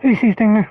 Easy, Stinger.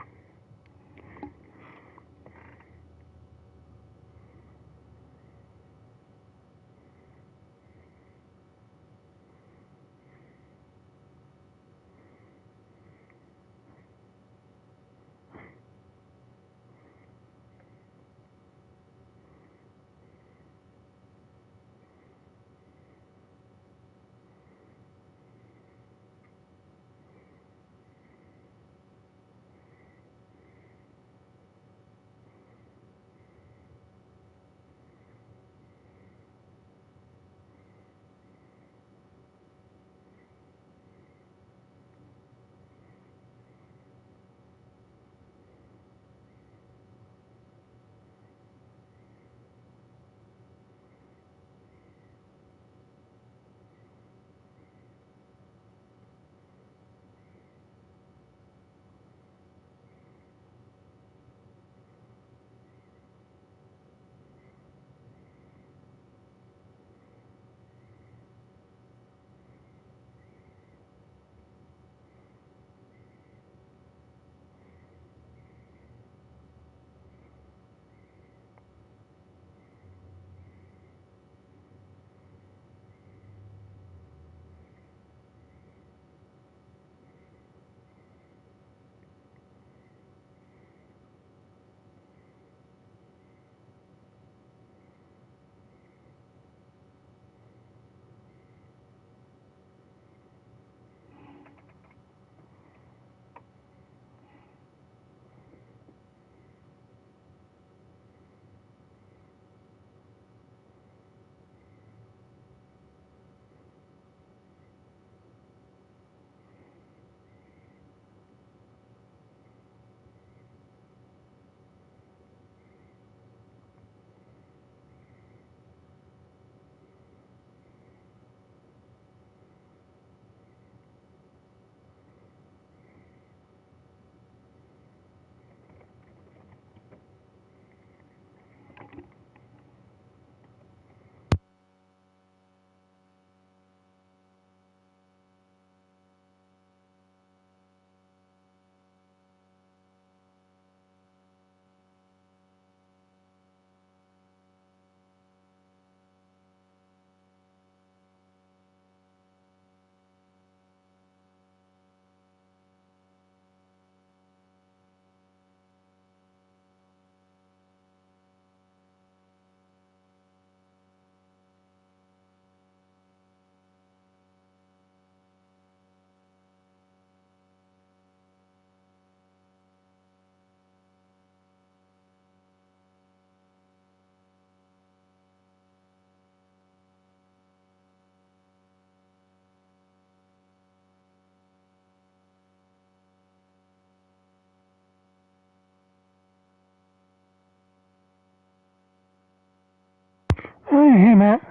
Hey, Matt.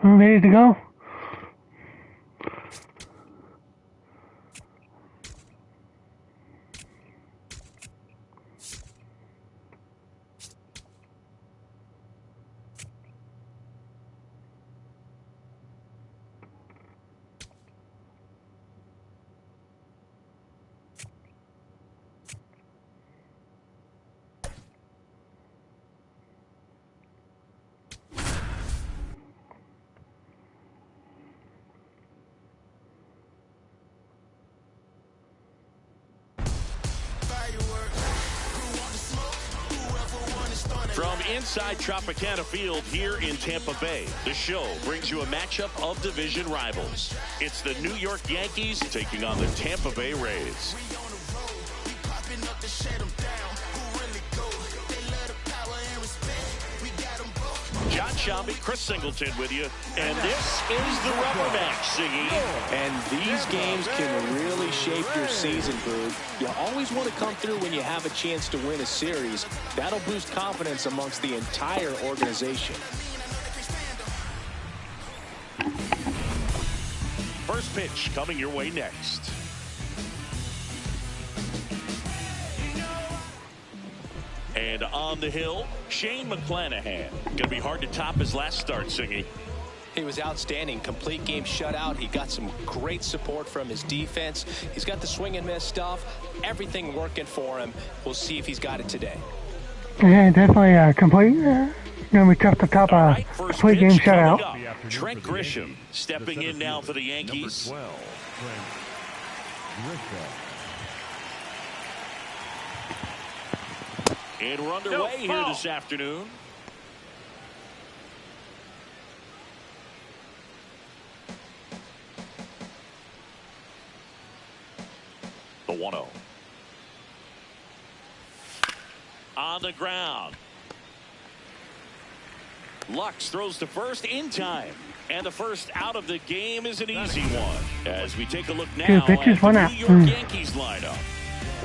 Ready to go? From inside Tropicana Field here in Tampa Bay, the show brings you a matchup of division rivals. It's the New York Yankees taking on the Tampa Bay Rays. John Shelby, Chris Singleton with you, and this is the rubber match, Siggy. And these games can really shape your season, Boog. You always want to come through when you have a chance to win a series. That'll boost confidence amongst the entire organization. First pitch coming your way next. And on the hill, Shane McClanahan. Going to be hard to top his last start, Siggy. He was outstanding. Complete game shutout. He got some great support from his defense. He's got the swing and miss stuff. Everything working for him. We'll see if he's got it today. Yeah, definitely complete. Gonna be tough to top a complete game shutout. Trent Grisham stepping in now for the Yankees. Number 12, Trent And we're underway here this afternoon. The 1-0. On the ground. Lux throws to first in time. And the first out of the game is an easy one. As we take a look now at the New York Yankees lineup.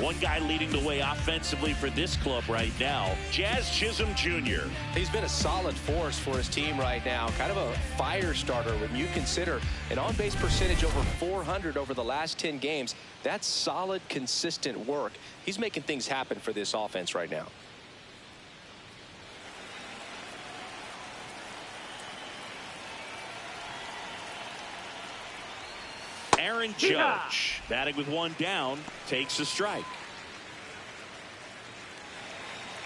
One guy leading the way offensively for this club right now, Jazz Chisholm Jr. He's been a solid force for his team right now. Kind of a fire starter when you consider an on-base percentage over 400 over the last 10 games. That's solid, consistent work. He's making things happen for this offense right now. Aaron Judge, batting with one down, takes a strike.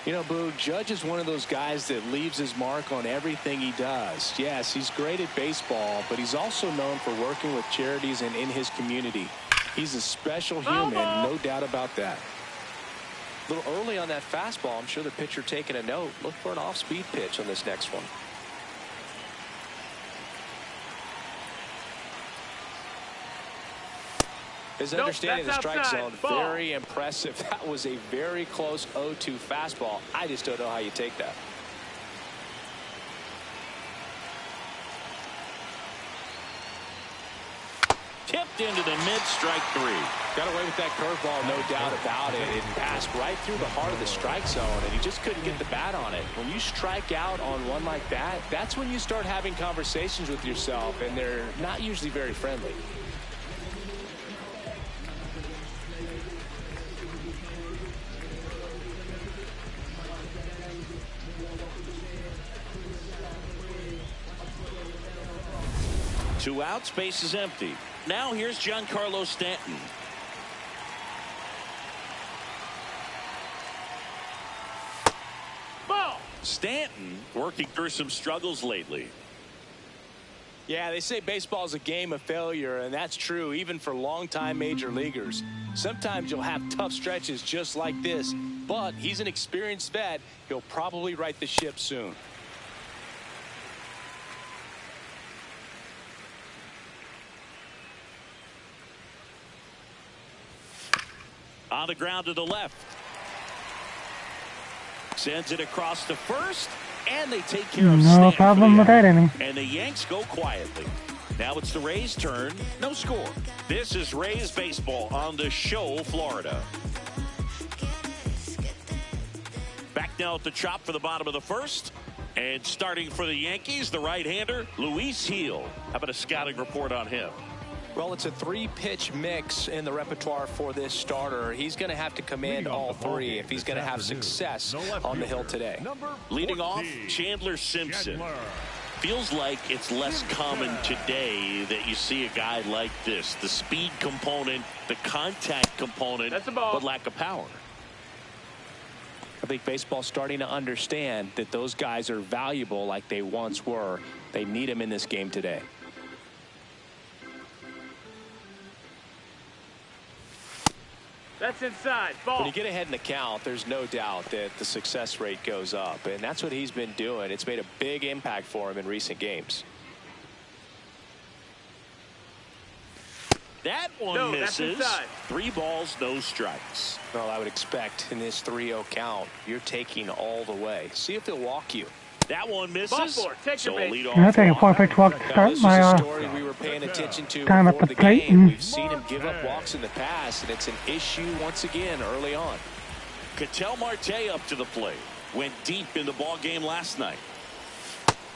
You know, Boo, Judge is one of those guys that leaves his mark on everything he does. Yes, he's great at baseball, but he's also known for working with charities and in his community. He's a special human, no doubt about that. A little early on that fastball. I'm sure the pitcher taking a note. Look for an off-speed pitch on this next one. His understanding of the strike zone, very impressive. That was a very close 0-2 fastball. I just don't know how you take that. Tipped into the mid, strike three. Got away with that curveball, no doubt about it. It passed right through the heart of the strike zone, and he just couldn't get the bat on it. When you strike out on one like that, that's when you start having conversations with yourself, and they're not usually very friendly. Two outs, space is empty. Now here's Giancarlo Stanton. Ball. Stanton working through some struggles lately. Yeah, they say baseball is a game of failure, and that's true even for longtime major leaguers. Sometimes you'll have tough stretches just like this, but he's an experienced vet. He'll probably right the ship soon. On the ground to the left. Sends it across to first, and they take care of Stanton. No problem with that inning. And the Yanks go quietly. Now it's the Rays' turn. No score. This is Rays baseball on the show, Florida. Back now at the chop for the bottom of the first. And starting for the Yankees, the right-hander, Luis Gil. How about a scouting report on him? Well, it's a three-pitch mix in the repertoire for this starter. He's going to have to command all three if he's going to have success on the hill today. Leading off, Chandler Simpson. Feels like it's less common today that you see a guy like this. The speed component, the contact component, but lack of power. I think baseball's starting to understand that those guys are valuable like they once were. They need them in this game today. That's inside. Ball. When you get ahead in the count, there's no doubt that the success rate goes up, and that's what he's been doing. It's made a big impact for him in recent games. That one misses. 3 balls, no strikes. Well, I would expect in this 3-0 count, you're taking all the way. See if he'll walk you. That one misses. So lead off. I'll take a 4-pitch walk to start my story we were paying attention to time at before the the plate. game. We've seen him give up walks in the past, and it's an issue once again early on. Ketel Marte up to the plate. Went deep in the ball game last night.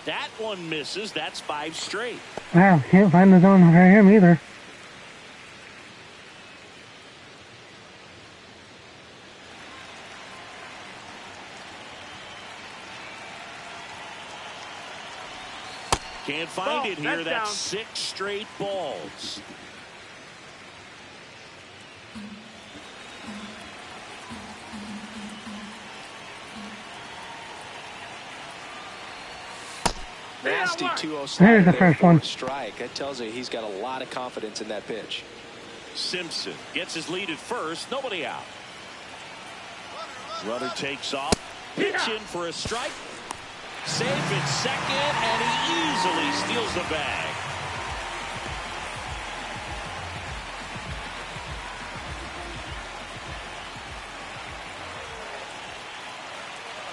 That one misses. That's 5 straight. Wow, can't find the zone for him either. Can't find it here. That's down. 6 straight balls. Nasty 2-0 There's the first one. Strike. That tells you he's got a lot of confidence in that pitch. Simpson gets his lead at first. Nobody out. Runner takes off. Pitch in for a strike. Safe at second, and he easily steals the bag.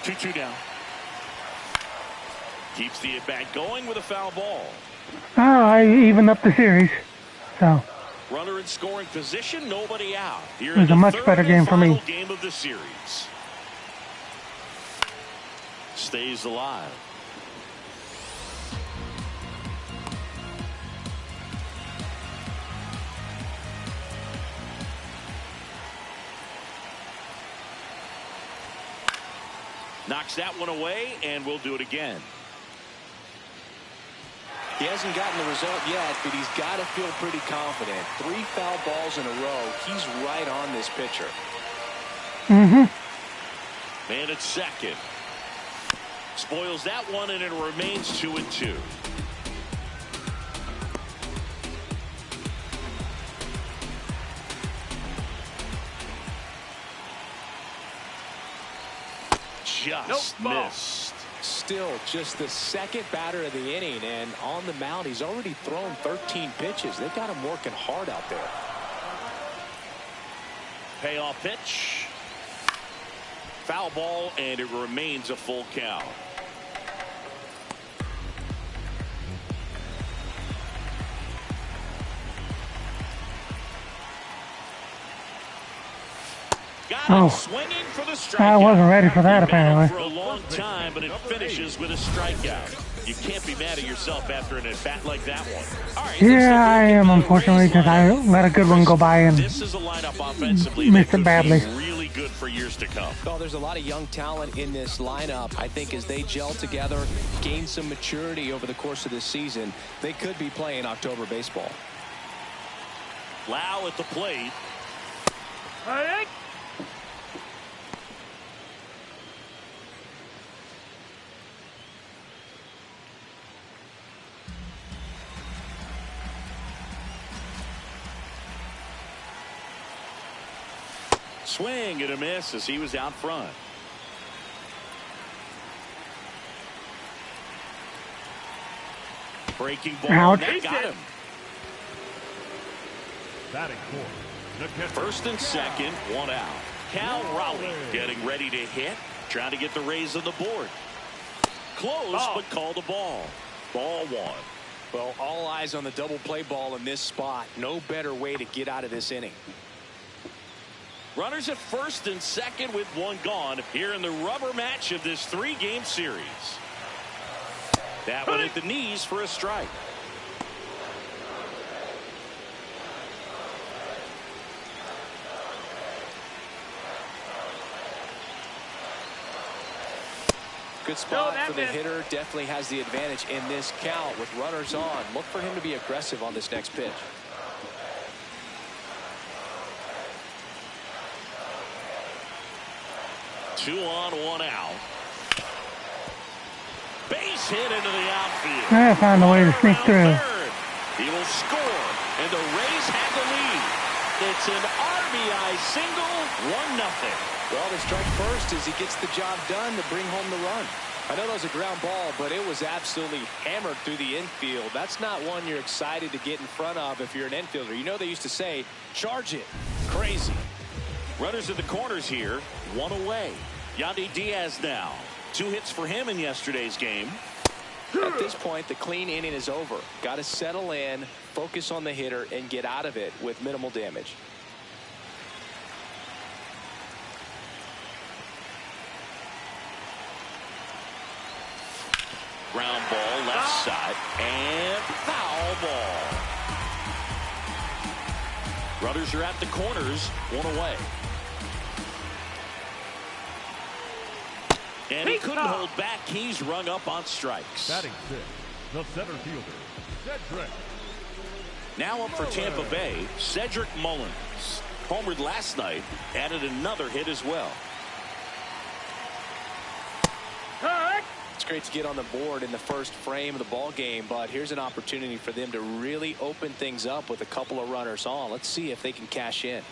Two down. Keeps the at-bat going with a foul ball. Oh, I evened up the series. So Runner in scoring position, nobody out. Here it was a much better game for me. Game of the series. Stays alive. Knocks that one away, and we'll do it again. He hasn't gotten the result yet, but he's got to feel pretty confident. 3 foul balls in a row. He's right on this pitcher. Mm-hmm. Man at second. Spoils that one, and it remains 2-2. Just missed. Still just the second batter of the inning, and on the mound he's already thrown 13 pitches. They've got him working hard out there. Payoff pitch. Foul ball, and it remains a full count. Oh, Swinging for the strikeout. I wasn't ready for that apparently. For a long time, but it finishes with a strikeout. You can't be mad at yourself after an at-bat like that one. All right, Yeah, I am, unfortunately, because I let a good one go by and this is a lineup offensively missed it badly. Really good for years to come. Oh, there's a lot of young talent in this lineup. I think as they gel together, gain some maturity over the course of this season, they could be playing October baseball. Lau at the plate. Hey. Swing and a miss as he was out front. Breaking ball. Ouch. That got him. Batting fourth. First and second, one out. Cal Raleigh getting ready to hit. Trying to get the Rays on the board. Close, but called a ball. Ball one. Well, all eyes on the double play ball in this spot. No better way to get out of this inning. Runners at first and second with one gone here in the rubber match of this 3-game series. That one at the knees for a strike. Good spot for the hitter. Definitely has the advantage in this count with runners on. Look for him to be aggressive on this next pitch. Two on, one out. Base hit into the outfield. I found a way to sneak through. He will score, and the Rays have the lead. It's an RBI single, 1-0. Well, they strike first as he gets the job done to bring home the run. I know that was a ground ball, but it was absolutely hammered through the infield. That's not one you're excited to get in front of if you're an infielder. You know they used to say, charge it. Crazy. Runners in the corners here, one away. Yandy Diaz now. 2 hits for him in yesterday's game. At this point, the clean inning is over. Got to settle in, focus on the hitter, and get out of it with minimal damage. Ground ball left side and foul ball. Runners are at the corners, one away. And he couldn't hold back. He's rung up on strikes. Batting fifth. The center fielder, Cedric. Now up for Tampa Bay, Cedric Mullins. Homered last night, added another hit as well. It's great to get on the board in the first frame of the ball game, but here's an opportunity for them to really open things up with a couple of runners on. Let's see if they can cash in.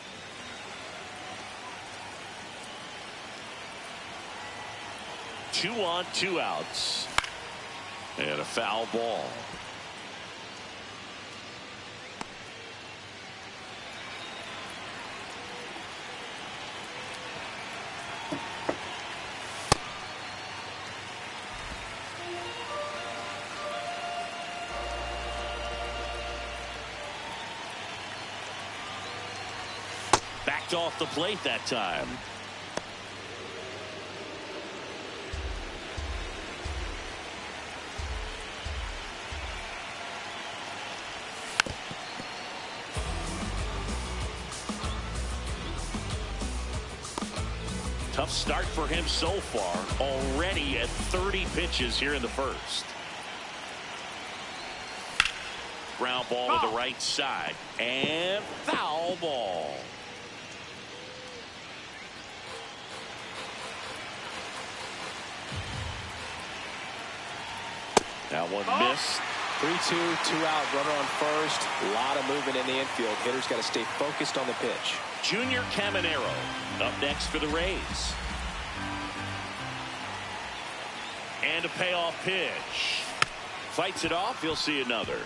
Two on, two outs. And a foul ball. Backed off the plate that time. Tough start for him so far, already at 30 pitches here in the first. Ground ball to the right side, and foul ball. That one missed. 3-2, 2 out, runner on first. A lot of movement in the infield. Hitter's got to stay focused on the pitch. Junior Caminero up next for the Rays. And a payoff pitch. Fights it off. He'll see another.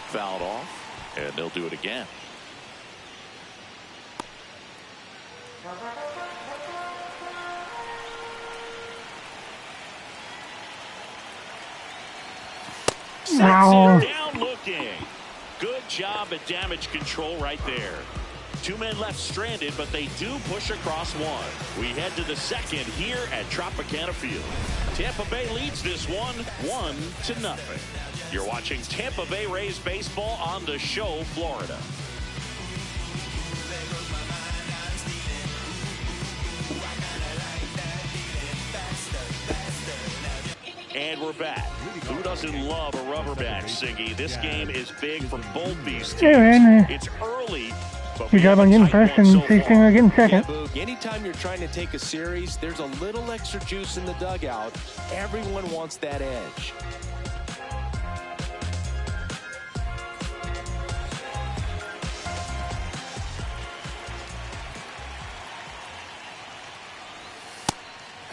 Fouled off, and they'll do it again. Wow. Down looking. Good job at damage control right there. Two men left stranded, but they do push across one. We head to the second here at Tropicana Field. Tampa Bay leads this one 1-0. You're watching Tampa Bay Rays baseball on The Show, Florida. And we're back. Who doesn't love a rubber match, Siggy? This game is big for both these teams. Yeah, man. It's early. Good job on getting first and Singer getting second. Yeah, Boog, anytime you're trying to take a series, there's a little extra juice in the dugout. Everyone wants that edge.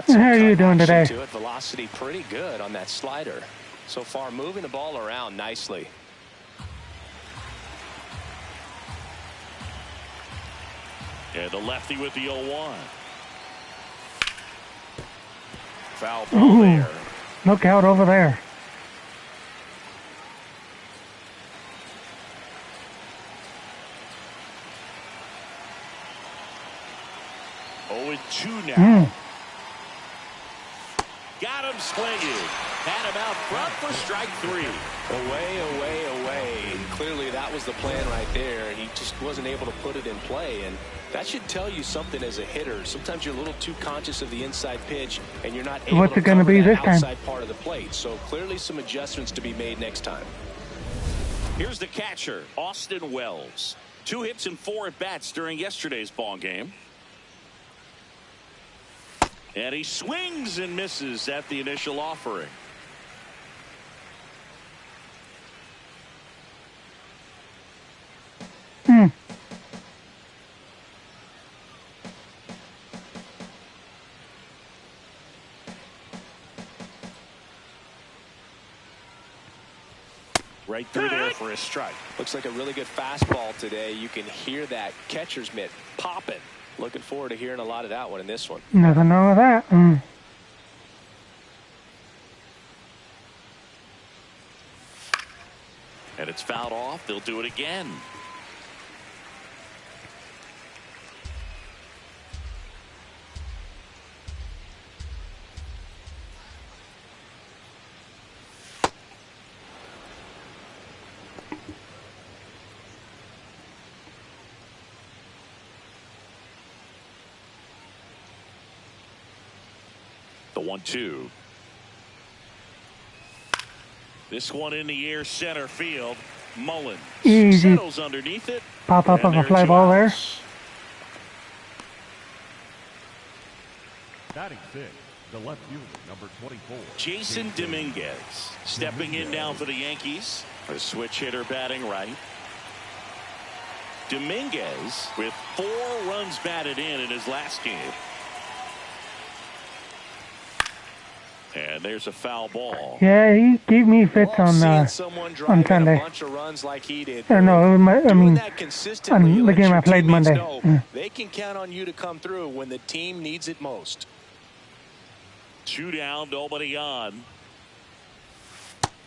How are you doing today? To it. Velocity pretty good on that slider. So far, moving the ball around nicely. And the lefty with the 0-1. Foul ball there. Look out over there. Oh, 2 now. Got him swinging. Had him out front for strike 3. Away, away, away. Clearly that was the plan right there. He just wasn't able to put it in play, and that should tell you something as a hitter. Sometimes you're a little too conscious of the inside pitch, and you're not able to cover that outside part of the plate. So clearly some adjustments to be made next time. Here's the catcher, Austin Wells. 2 hits and 4 at-bats during yesterday's ball game. And he swings and misses at the initial offering. Right through there for a strike. Looks like a really good fastball today. You can hear that catcher's mitt popping. Looking forward to hearing a lot of that one in this one. Nothing wrong with that. And it's fouled off. They'll do it again. The 1-2. This one in the air, center field. Mullen settles underneath it. Pop up of a fly ball there. Batting six, the left fielder, number 24. Jason Dominguez stepping in now for the Yankees. A switch hitter batting right. Dominguez with 4 runs batted in his last game. And there's a foul ball. Yeah, he gave me fits on Sunday. A bunch of runs like he did. Or no, I mean, on the game I played Monday. They can count on you to come through when the team needs it most. 2 down, nobody on.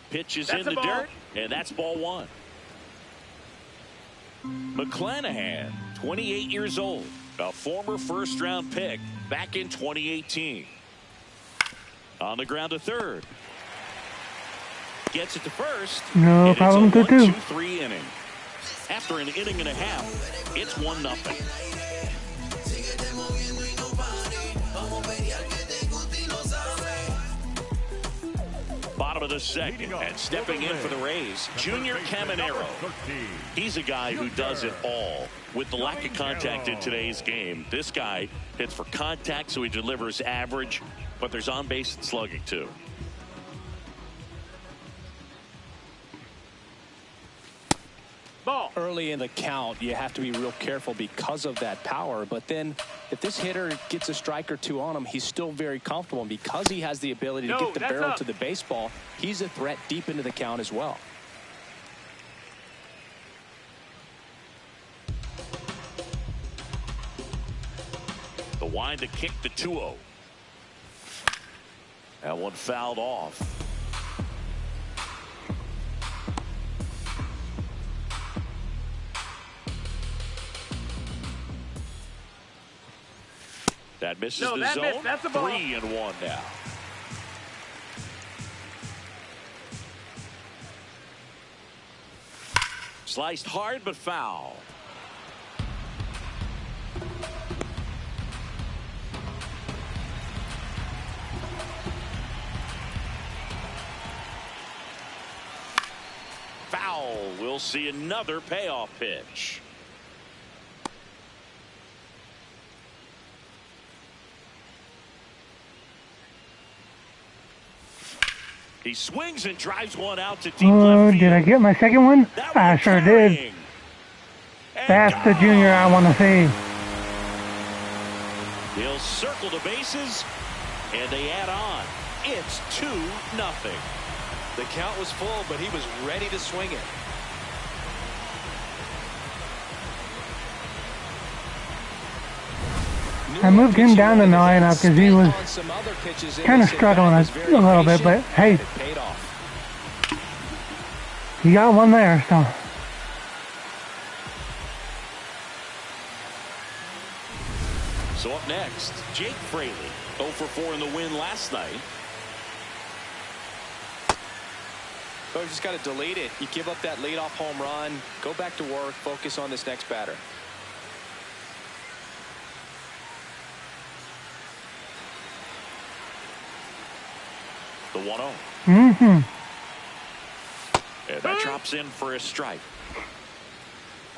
Pitch is in the dirt, and that's ball 1. McClanahan, 28 years old, a former first-round pick back in 2018. On the ground to third. Gets it to first. No problem to do. 1-2-3 inning. After an inning and a half, it's 1-0. Bottom of the second, and stepping in for the Rays, Junior Caminero. He's a guy who does it all. With the lack of contact in today's game, this guy hits for contact, so he delivers average, but there's on base and slugging too. Ball. Early in the count, you have to be real careful because of that power. But then if this hitter gets a strike or 2 on him, he's still very comfortable. And because he has the ability to get the barrel to the baseball, he's a threat deep into the count as well. The wind to kick the 2-0. That one fouled off. That misses the zone. That's a ball. 3-1 now. Sliced hard but foul. Foul. We'll see another payoff pitch. He swings and drives one out to deep left field. Did I get my second one? I sure did. That's the Junior I want to see. He'll circle the bases, and they add on. It's 2-0. The count was full, but he was ready to swing it. I moved him down to 9 because he was kind of struggling a little bit, but hey, he got one there, so. So up next, Jake Fraley, 0 for 4 in the win last night. Coach just got to delete it. You give up that leadoff home run, go back to work, focus on this next batter. The 1-0. And that drops in for a strike.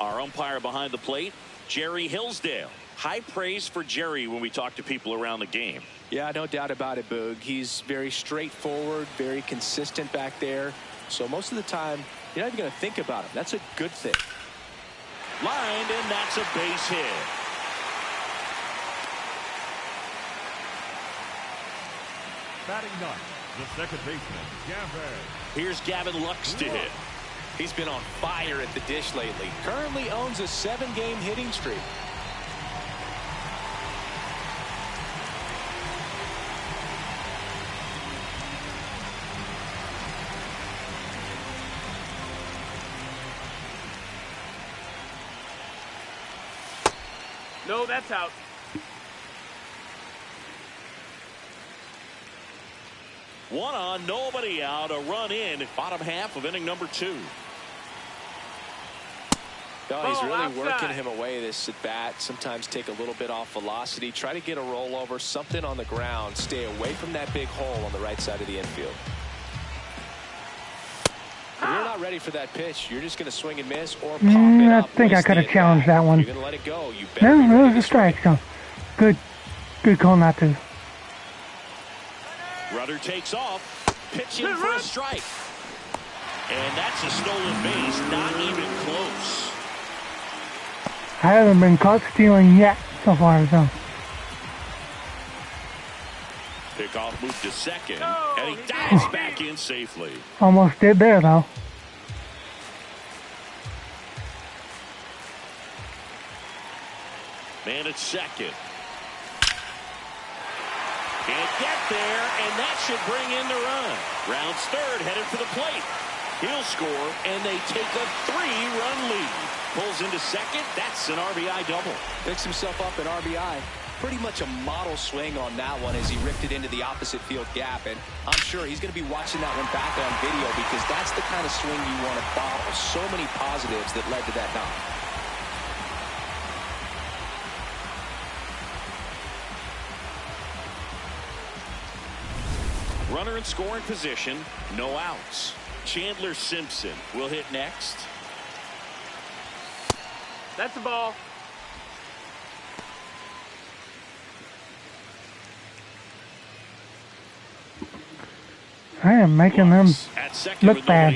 Our umpire behind the plate, Jerry Hillsdale. High praise for Jerry when we talk to people around the game. Yeah, no doubt about it, Boog. He's very straightforward, very consistent back there. So most of the time, you're not even going to think about him. That's a good thing. Lined, and that's a base hit. Batting ninth, the second baseman, Gavin. Here's Gavin Lux to hit. He's been on fire at the dish lately. Currently owns a 7-game hitting streak. No, that's out. One on, nobody out, a run in, bottom half of inning number 2. No, he's really working him away this at bat. Sometimes take a little bit off velocity. Try to get a rollover, something on the ground. Stay away from that big hole on the right side of the infield. If you're not ready for that pitch, you're just going to swing and miss or pop it up. I think I could have challenged that one. You're going to let it go. You better No, it was a strike, so good call not to. Runner takes off, pitching for a strike. And that's a stolen base, not even close. I haven't been caught stealing yet so far, so. Pickoff moved to second, and he dives back in safely. Almost did there, though. Man at second. Can't get there, and that should bring in the run. Rounds third, headed for the plate. He'll score, and they take a 3-run lead. Pulls into second. That's an RBI double. Picks himself up an RBI. Pretty much a model swing on that one as he ripped it into the opposite field gap. And I'm sure he's going to be watching that one back on video because that's the kind of swing you want to bottle. So many positives that led to that knock. Runner in scoring position, no outs. Chandler Simpson will hit next. That's the ball. I am making them look bad.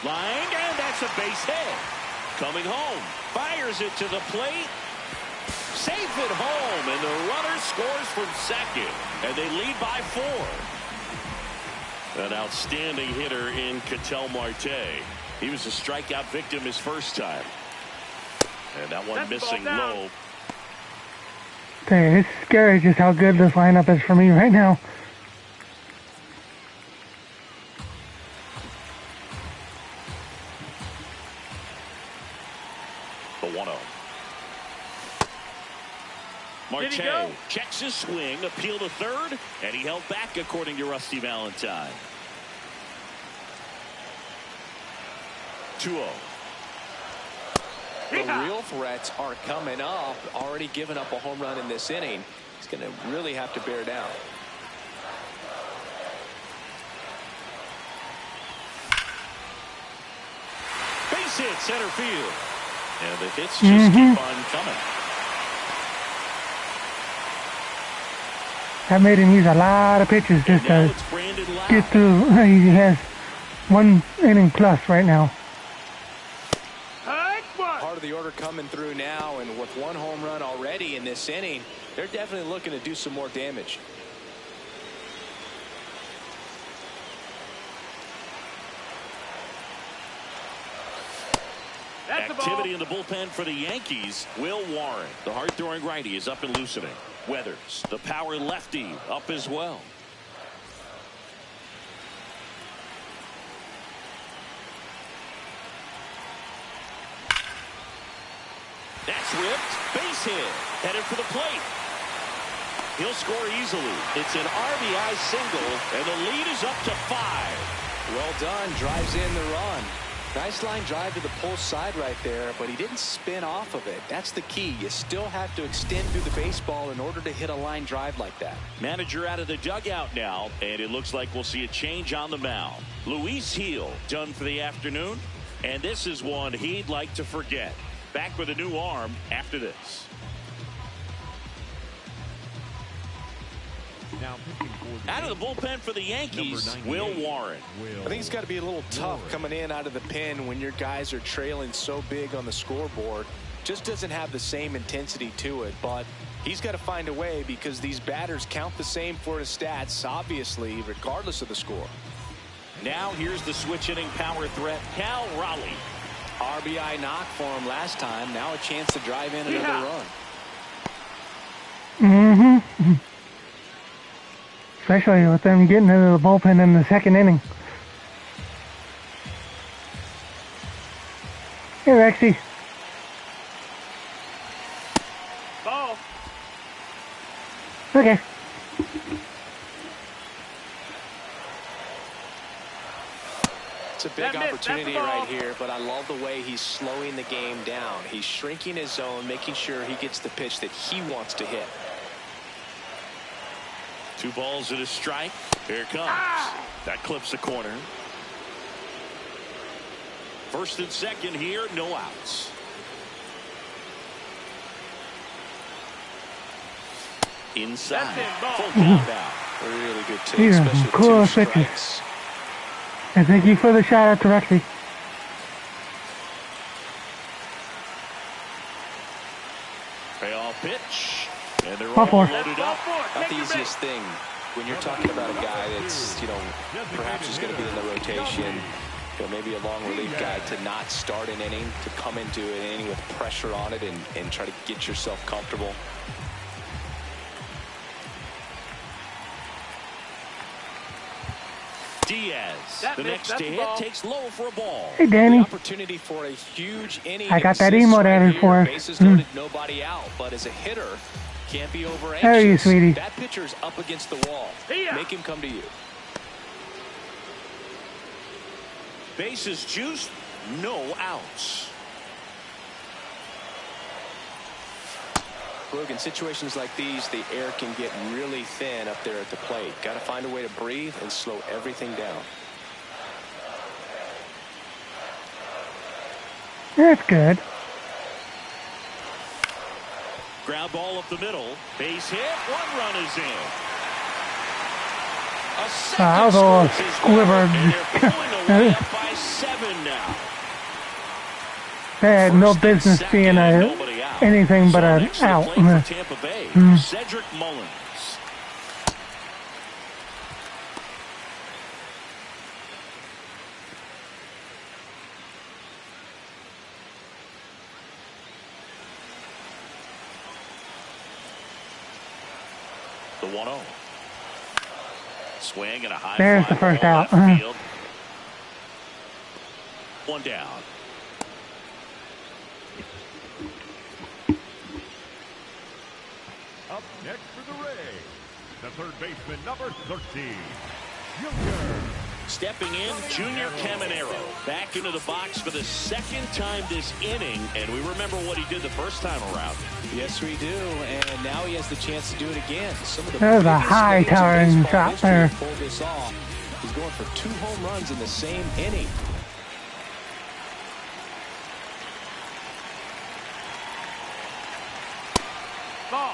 Line, and that's a base hit. Coming home, fires it to the plate. Safe at home, and the runner scores from second, and they lead by 4. An outstanding hitter in Ketel Marte. He was a strikeout victim his first time. And that one missing low. It's scary just how good this lineup is for me right now. The 1-0. Marte checks his swing, appeal to third, and he held back according to Rusty Valentine. 2-0. The real threats are coming up. Already given up a home run in this inning. He's going to really have to bear down. Base hit center field. And the hits just keep on coming. That made him use a lot of pitches just to get through. He has 1 inning plus right now. Part of the order coming through now, and with 1 home run already in this inning, they're definitely looking to do some more damage. Activity in the bullpen for the Yankees. Will Warren, the hard-throwing righty, is up and loosening. Weathers, the power lefty, up as well. That's ripped. Base hit. Headed for the plate. He'll score easily. It's an RBI single, and the lead is up to 5. Well done. Drives in the run. Nice line drive to the pull side right there, but he didn't spin off of it. That's the key. You still have to extend through the baseball in order to hit a line drive like that. Manager out of the dugout now, and it looks like we'll see a change on the mound. Luis Gil done for the afternoon, and this is one he'd like to forget. Back with a new arm after this. Now pitching for the out of the bullpen for the Yankees, Will Warren. I think it's got to be a little tough coming in out of the pen when your guys are trailing so big on the scoreboard. Just doesn't have the same intensity to it, but he's got to find a way because these batters count the same for his stats, obviously, regardless of the score. Now here's the switch hitting power threat, Cal Raleigh. RBI knock for him last time. Now a chance to drive in another run. Mm-hmm. Especially with them getting into the bullpen in the second inning. Hey, Rexy. Ball. Okay. It's a big opportunity right here, but I love the way he's slowing the game down. He's shrinking his zone, making sure he gets the pitch that he wants to hit. 2 balls and a strike. Here it comes. That clips the corner. First and second here, no outs. Inside. Full count now. Really good take, especially cool with 2 pitches. strikes. And thank you for the shout out directly. Payoff pitch. And they're Ball all four. loaded up. Not the easiest thing when you're talking about a guy that's, perhaps is going to be in the rotation. Maybe a long relief guy to not start an inning, to come into an inning with pressure on it and try to get yourself comfortable. Diaz, the next to hit, takes low for a ball. Hey, Danny. Opportunity for a huge inning. I got that emote added for us. Bases loaded, nobody out, but as a hitter, can't be over anxious. There you, sweetie. That pitcher's up against the wall. Make him come to you. Bases juiced, no outs. Look, in situations like these, the air can get really thin up there at the plate. Got to find a way to breathe and slow everything down. That's good. Ground ball up the middle. Base hit. 1 run is in. A second That was all scores his squivered. goal, and they're pulling away up by 7 now. They had no First and business second, being nobody out. anything but So an next to the out. plate for Tampa Bay, Cedric Mullins. The 1-0. Swing and a high There's fly the first ball out. left field. 1 down. Up next for the Rays, the third baseman, number 13, Junior. Stepping in, Junior Caminero back into the box for the 2nd time this inning, and we remember what he did the first time around. Yes, we do, and now he has the chance to do it again. Some of the There's a biggest high names in towering baseball shot history there. pulled this off. He's going for 2 home runs in the same inning. Ball.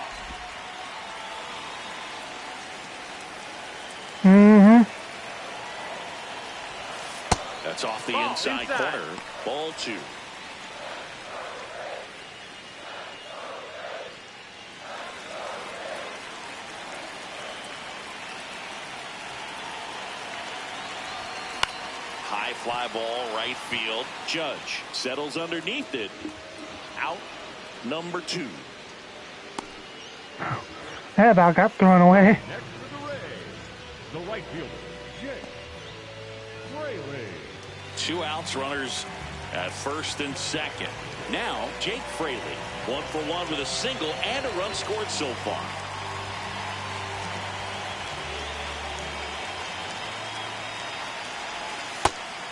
That's off the Ball, inside inside. corner. Ball 2. High fly ball, right field. Judge settles underneath it. Out number 2. That about got thrown away. Next for the Rays, the right fielder, Jake Fraley. 2 outs, runners at first and second. Now, Jake Fraley, 1 for 1 with a single and a run scored so far.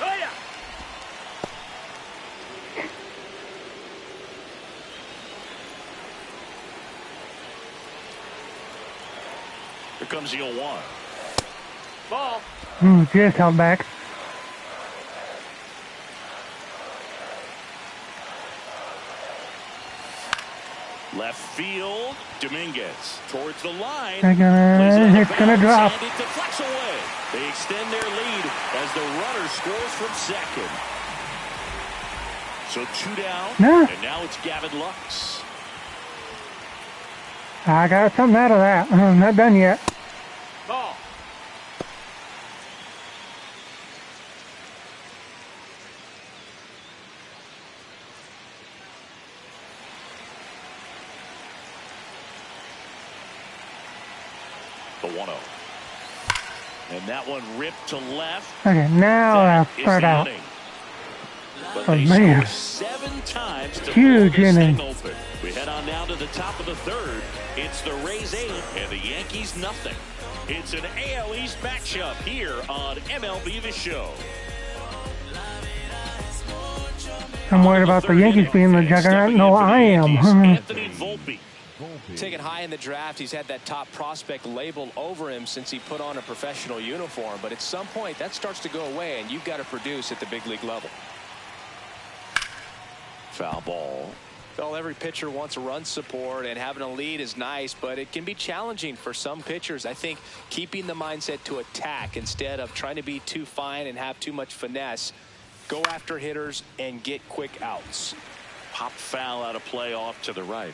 Oh, yeah. Here comes the 0-1. Ball. Just held back. Left field, Dominguez towards the line. It's gonna drop. And it deflects away. They extend their lead as the runner scores from second. So 2 down, No. and now it's Gavin Lux. I got something out of that. I'm not done yet. Ball. The 1-0. And that one ripped to left. Okay, now That I'll is start the out. inning. But Oh, they man. score 7 times to Huge blow this inning. thing open. We head on down to the top of the 3rd. It's the Rays 8 and the Yankees nothing. It's an AL East matchup here on MLB The Show. I'm worried about the Yankees being the juggernaut. No, I am. Anthony Volpe. Taken high in the draft, he's had that top prospect label over him since he put on a professional uniform. But at some point, that starts to go away, and you've got to produce at the big league level. Foul ball. Well, every pitcher wants a run support, and having a lead is nice, but it can be challenging for some pitchers. I think keeping the mindset to attack instead of trying to be too fine and have too much finesse. Go after hitters and get quick outs. Pop foul out of play off to the right.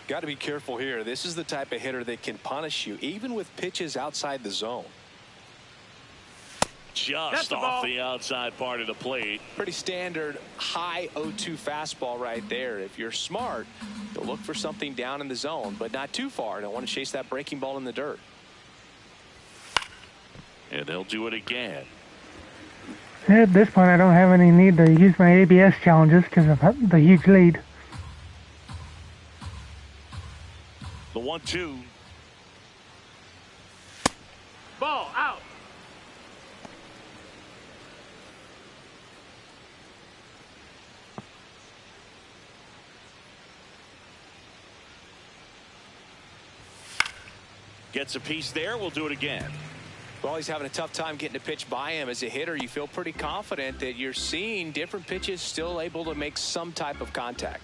Got to be careful here. This is the type of hitter that can punish you, even with pitches outside the zone. Just off the outside part of the plate. Pretty standard high 0-2 fastball right there. If you're smart, you'll look for something down in the zone, but not too far. Don't want to chase that breaking ball in the dirt. And they'll do it again. At this point, I don't have any need to use my ABS challenges because of the huge lead. The 1-2. Ball out. Gets a piece there. We'll do it again. Well, he's having a tough time getting a pitch by him. As a hitter, you feel pretty confident that you're seeing different pitches still able to make some type of contact.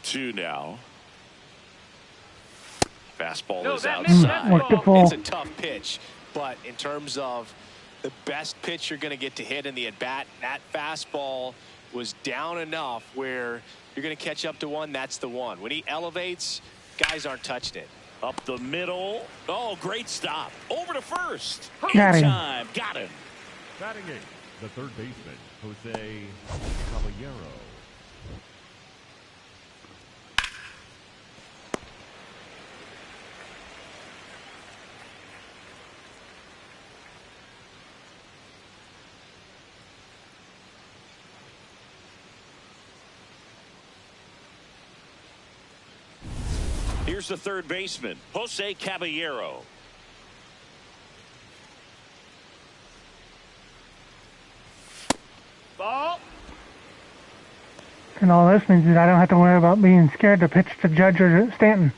Two now. Fastball is that outside. It's a tough pitch, but in terms of the best pitch you're going to get to hit in the at-bat, that fastball was down enough where you're going to catch up to one. That's the one. When he elevates, guys aren't touching it. Up the middle. Oh, great stop. Over to first. Got him. Time. Got him. Batting eighth, the third baseman, Jose Caballero. Here's the third baseman, Jose Caballero. Ball. And all this means is I don't have to worry about being scared to pitch to Judge or Stanton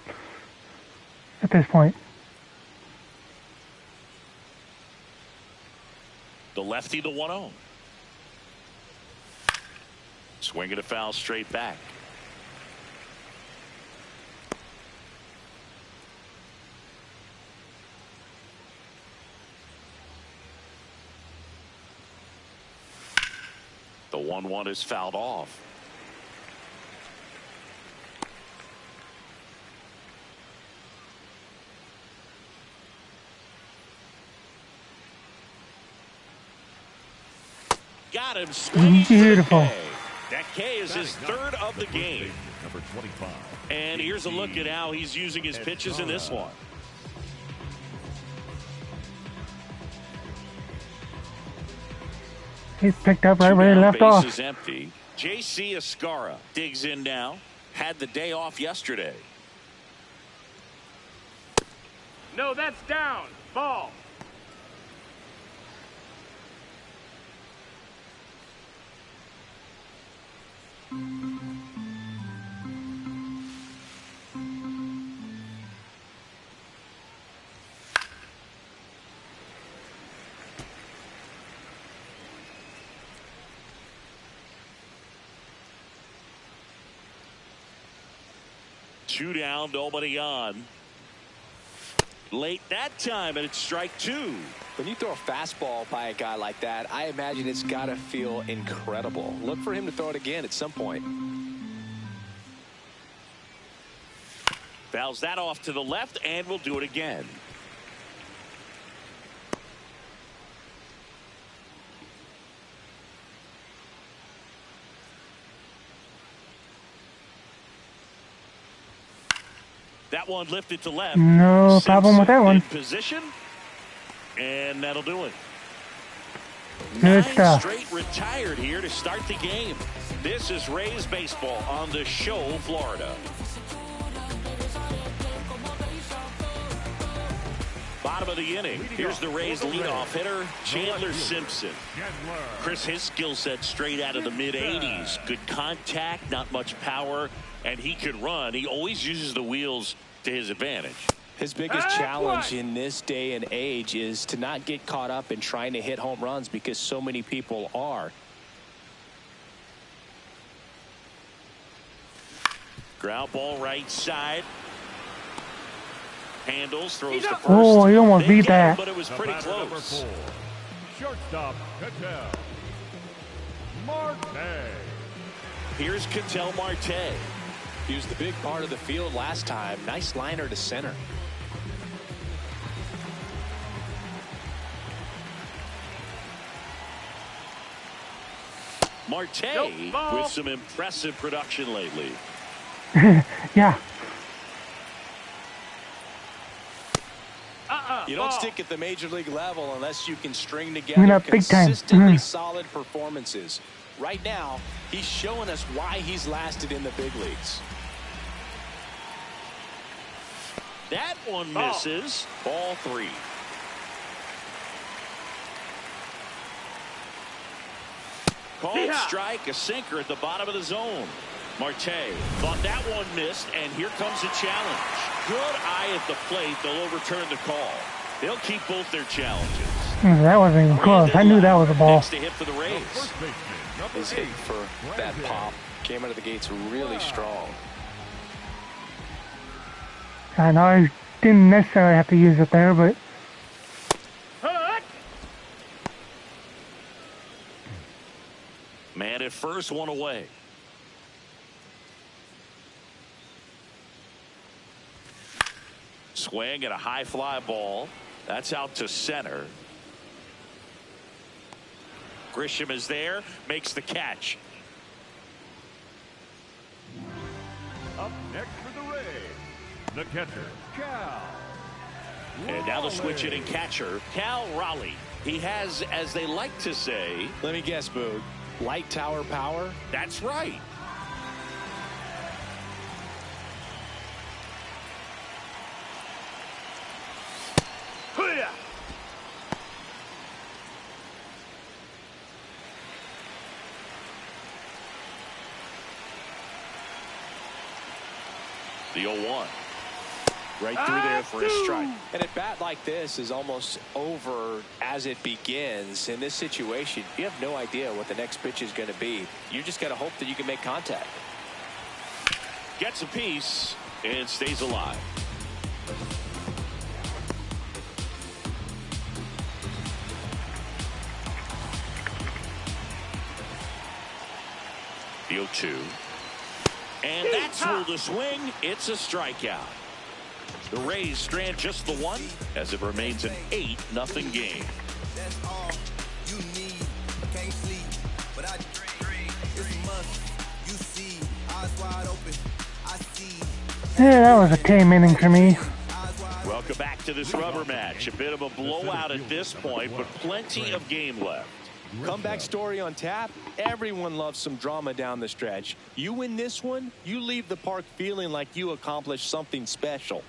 at this point. The lefty, the 1-0. Swinging a foul straight back. The 1-1 is fouled off. Got him. Swinging. Beautiful. That K is his third of the game. Number 25. And here's a look at how he's using his pitches in this one. He's picked up right where he left off. Base is empty. J.C. Escara digs in now. Had the day off yesterday. No, that's down. Ball. Two down, nobody on. Late that time, and it's strike two. When you throw a fastball by a guy like that, I imagine it's got to feel incredible. Look for him to throw it again at some point. Fouls that off to the left, and we'll do it again. That one lifted to left. No problem with that one. Position, and that'll do it. Good 9 stuff. straight retired here to start the game. This is Rays baseball on the show, Florida. Bottom of the inning. Here's the Rays leadoff hitter, Chandler Simpson. Chris, his skill set straight out of the mid-80s. Good contact, not much power, and he can run. He always uses the wheels to his advantage. His biggest challenge in this day and age is to not get caught up in trying to hit home runs because so many people are. Ground ball right side. Handles, throws to first. Oh, he almost They beat get him, that. but it was pretty close. Shortstop, Cattell Marte. Here's Cattell Marte. He was the big part of the field last time. Nice liner to center. Marte with some impressive production lately. Yeah. You don't stick at the major league level unless you can string Went together up big time. consistently solid performances. Right now, he's showing us why he's lasted in the big leagues. That one misses. Ball 3. Called strike, a sinker at the bottom of the zone. Marte thought that one missed, and here comes a challenge. Good eye at the plate. They'll overturn the call. They'll keep both their challenges. That wasn't even close. I knew that was a ball. Next to hit for the Rays. He's hitting for that pop. Came out of the gates really strong. I know I didn't necessarily have to use it there, but Man at first, one away. Swing at a high fly ball. That's out to center. Grisham is there, makes the catch. Up next for the Rays, the catcher, Cal. And now the switch hitting catcher, Cal Raleigh. He has, as they like to say, Let me guess, Boog. Light tower power? that's right. The 0-1. Right through there for a strike. And a bat like this is almost over as it begins. In this situation, you have no idea what the next pitch is going to be. You just got to hope that you can make contact. Gets a piece and stays alive. The 0-2. And that's ruled a swing. It's a strikeout. The Rays strand just the one as it remains an 8-0 game. That's all you need. Can't sleep, but I dream. It's a must. You see, eyes wide open. I see. yeah, that was a tame inning for me. Welcome back to this rubber match. A bit of a blowout at this point, but plenty of game left. Comeback story on tap. Everyone loves some drama down the stretch. You win this one, you leave the park feeling like you accomplished something special.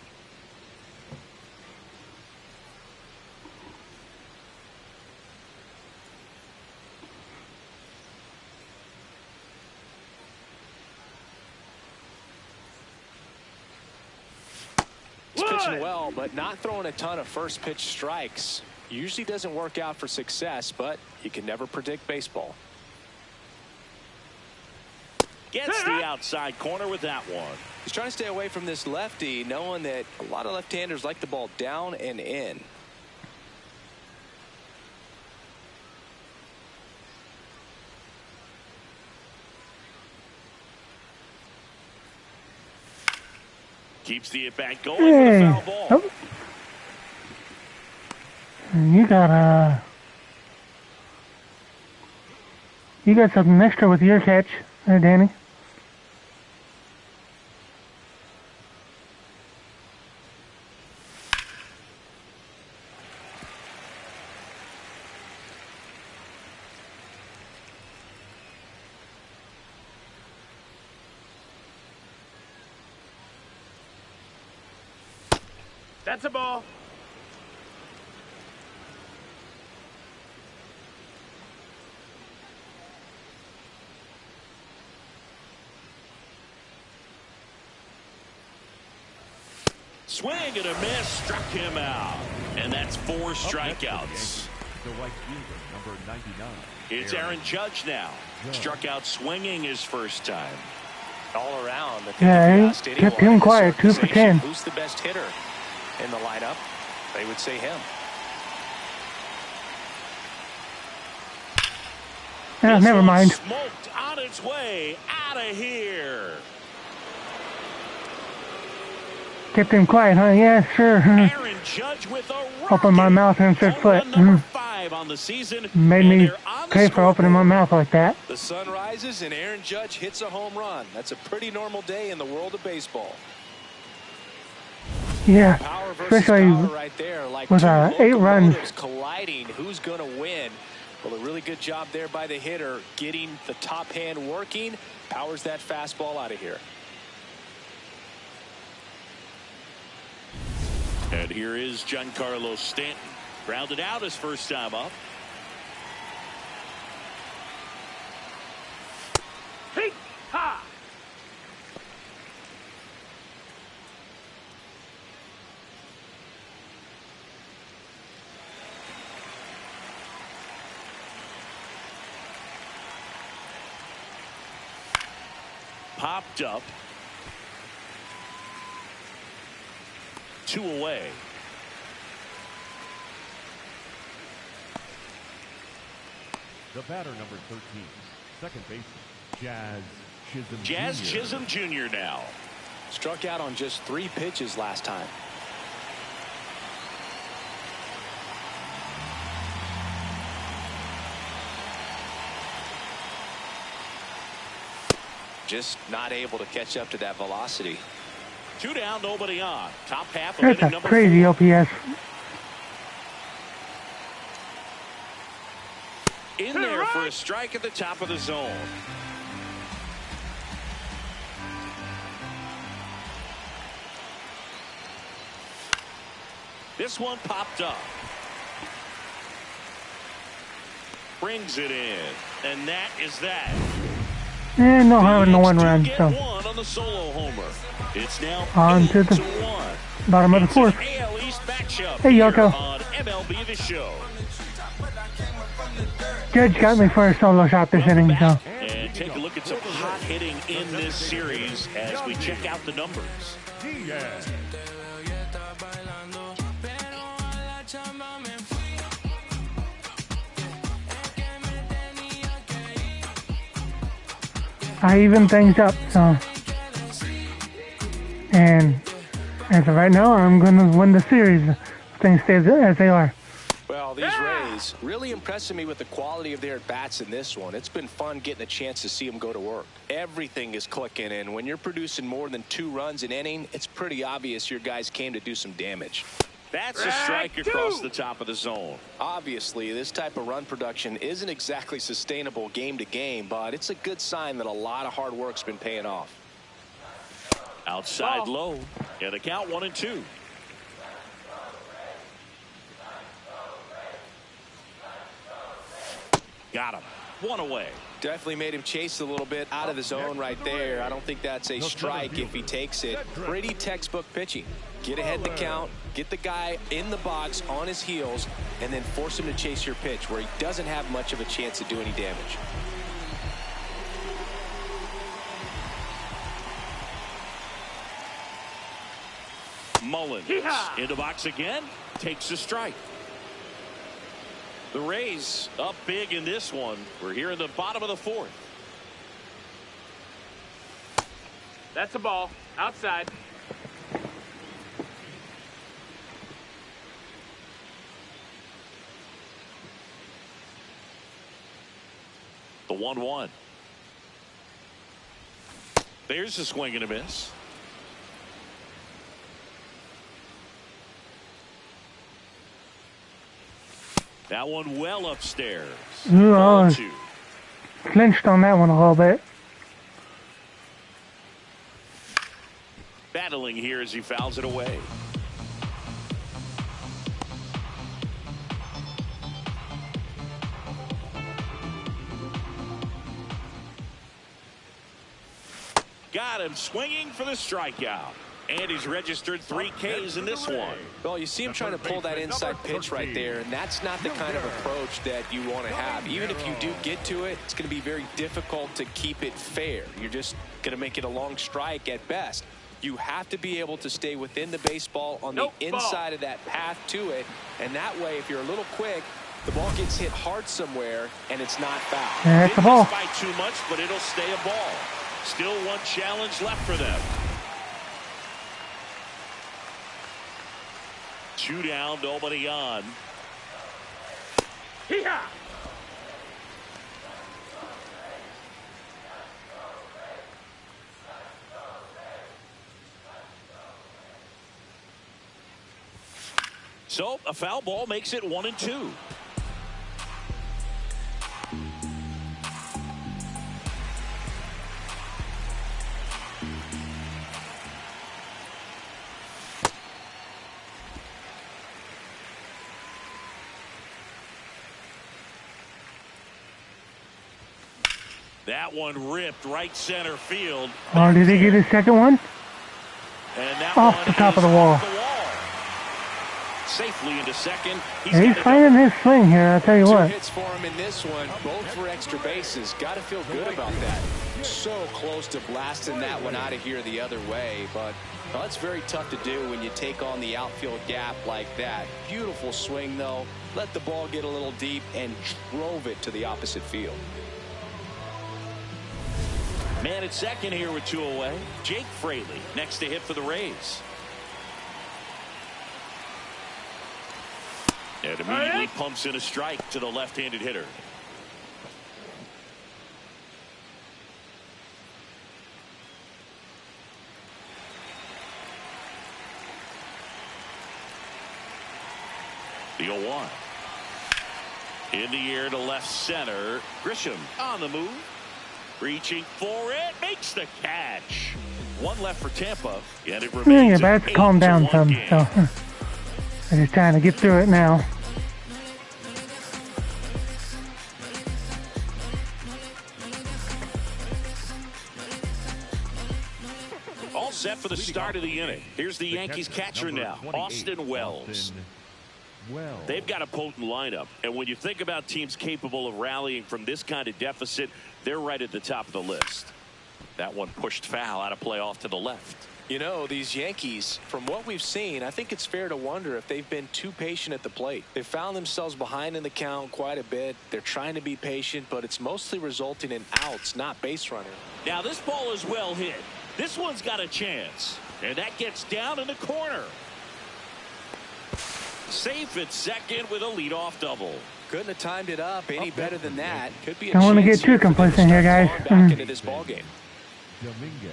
He's pitching well, but not throwing a ton of first pitch strikes. Usually doesn't work out for success, but you can never predict baseball. Gets the outside corner with that one. He's trying to stay away from this lefty, knowing that a lot of left-handers like the ball down and in. Keeps the at-bat going with a foul ball. Oh. You got something extra with your catch there, Danny. That's a ball. Swing and a miss, struck him out. And that's 4 strikeouts. The right fielder, number 99. It's Aaron Judge now. Struck out swinging his first time. All around, Yeah, he kept him quiet, 2 for 10. Who's the best hitter in the lineup? They would say him. Yeah, never mind. Smoked on its way out of here. Kept him quiet, huh? Yeah, sure. Aaron Judge with a Open my mouth and said foot. number 5 on the season. Made me pay for opening my mouth like that. The sun rises and Aaron Judge hits a home run. That's a pretty normal day in the world of baseball. Yeah, Power versus especially power right there, like with 8 runs. colliding. Who's going to win? Well, a really good job there by the hitter, getting the top hand working. Powers that fastball out of here. And here is Giancarlo Stanton. Grounded out his first time up. Hey, ha! Popped up. 2 away. The batter, number 13. Second baseman, Jazz Chisholm Jazz Jr. Chisholm Jr. now. Struck out on just 3 pitches last time. Just not able to catch up to that velocity. 2 down, nobody on. Top half of That's inning a number crazy 4. OPS. In there for a strike at the top of the zone. This one popped up. Brings it in. And that is that. And no harm in the 1 Yankees run, get so 1 on the solo homer. It's now on to the 8-1. bottom of the It's an 4th. AL East matchup Hey, here Yoko. on MLB The Show. Judge got me for a solo shot this inning, so And take a look at some hot hitting in this series as we check out the numbers. Diaz. I even things up, so. And as of right now, I'm going to win the series if things stay as they are. Well, these Rays really impressing me with the quality of their at-bats in this one. It's been fun getting a chance to see them go to work. Everything is clicking, and when you're producing more than 2 runs an inning, it's pretty obvious your guys came to do some damage. That's a strike across the top of the zone. Obviously, this type of run production isn't exactly sustainable game to game, but it's a good sign that a lot of hard work's been paying off. Outside low. And the count 1-2. Got him. 1 away. Definitely made him chase a little bit out of the zone right there. I don't think that's a strike if he takes it. Pretty textbook pitching. Get ahead the count, get the guy in the box on his heels, and then force him to chase your pitch where he doesn't have much of a chance to do any damage. Mullins in the box again. Takes a strike. The Rays up big in this one. We're here in the bottom of the 4th. That's a ball. Outside. The 1-1. There's a swing and a miss. That one well upstairs. Ooh, I was 2. flinched on that one a little bit. Battling here as he fouls it away. got him swinging for the strikeout. And he's registered 3 Ks in this one. Well, you see him trying to pull that inside pitch right there, and that's not the kind of approach that you want to have. Even if you do get to it, it's going to be very difficult to keep it fair. You're just going to make it a long strike at best. You have to be able to stay within the baseball on the inside of that path to it, and that way, if you're a little quick, the ball gets hit hard somewhere, and it's not foul. That's the ball. Didn't too much, but it'll stay a ball. Still one challenge left for them. 2 down, nobody on. Hee-haw! So a foul ball makes it 1-2. That one ripped right center field. Oh, did he get his second one? And that Off one the top of the is wall. off the wall. Safely into second. He's finding his swing here, I'll tell you Two what. hits for him in this one, both for extra bases. Got to feel good about that. So close to blasting that one out of here the other way, but well, that's very tough to do when you take on the outfield gap like that. Beautiful swing, though. Let the ball get a little deep and drove it to the opposite field. Man at second here with 2 away. Jake Fraley next to hit for the Rays. And immediately pumps in a strike to the left-handed hitter. The 0-1. In the air to left center. Grisham on the move. Reaching for it. Makes the catch. 1 left for Tampa. And it remains Yeah, but it's calmed down some, so I'm just trying to get through it now. All set for the start of the inning. Here's the Yankees catcher now, Austin Wells. They've got a potent lineup, and when you think about teams capable of rallying from this kind of deficit, they're right at the top of the list. That one pushed foul out of play off to the left. You know, these Yankees, from what we've seen, I think it's fair to wonder if they've been too patient at the plate. They've found themselves behind in the count quite a bit. They're trying to be patient, but it's mostly resulting in outs, not base running. Now this ball is well hit. This one's got a chance, and that gets down in the corner. Safe at second with a leadoff double. Couldn't have timed it up any better than that. Could be a Don't want to chance get too for them to complacent here, start guys. clawing back into this ball game. Dominguez.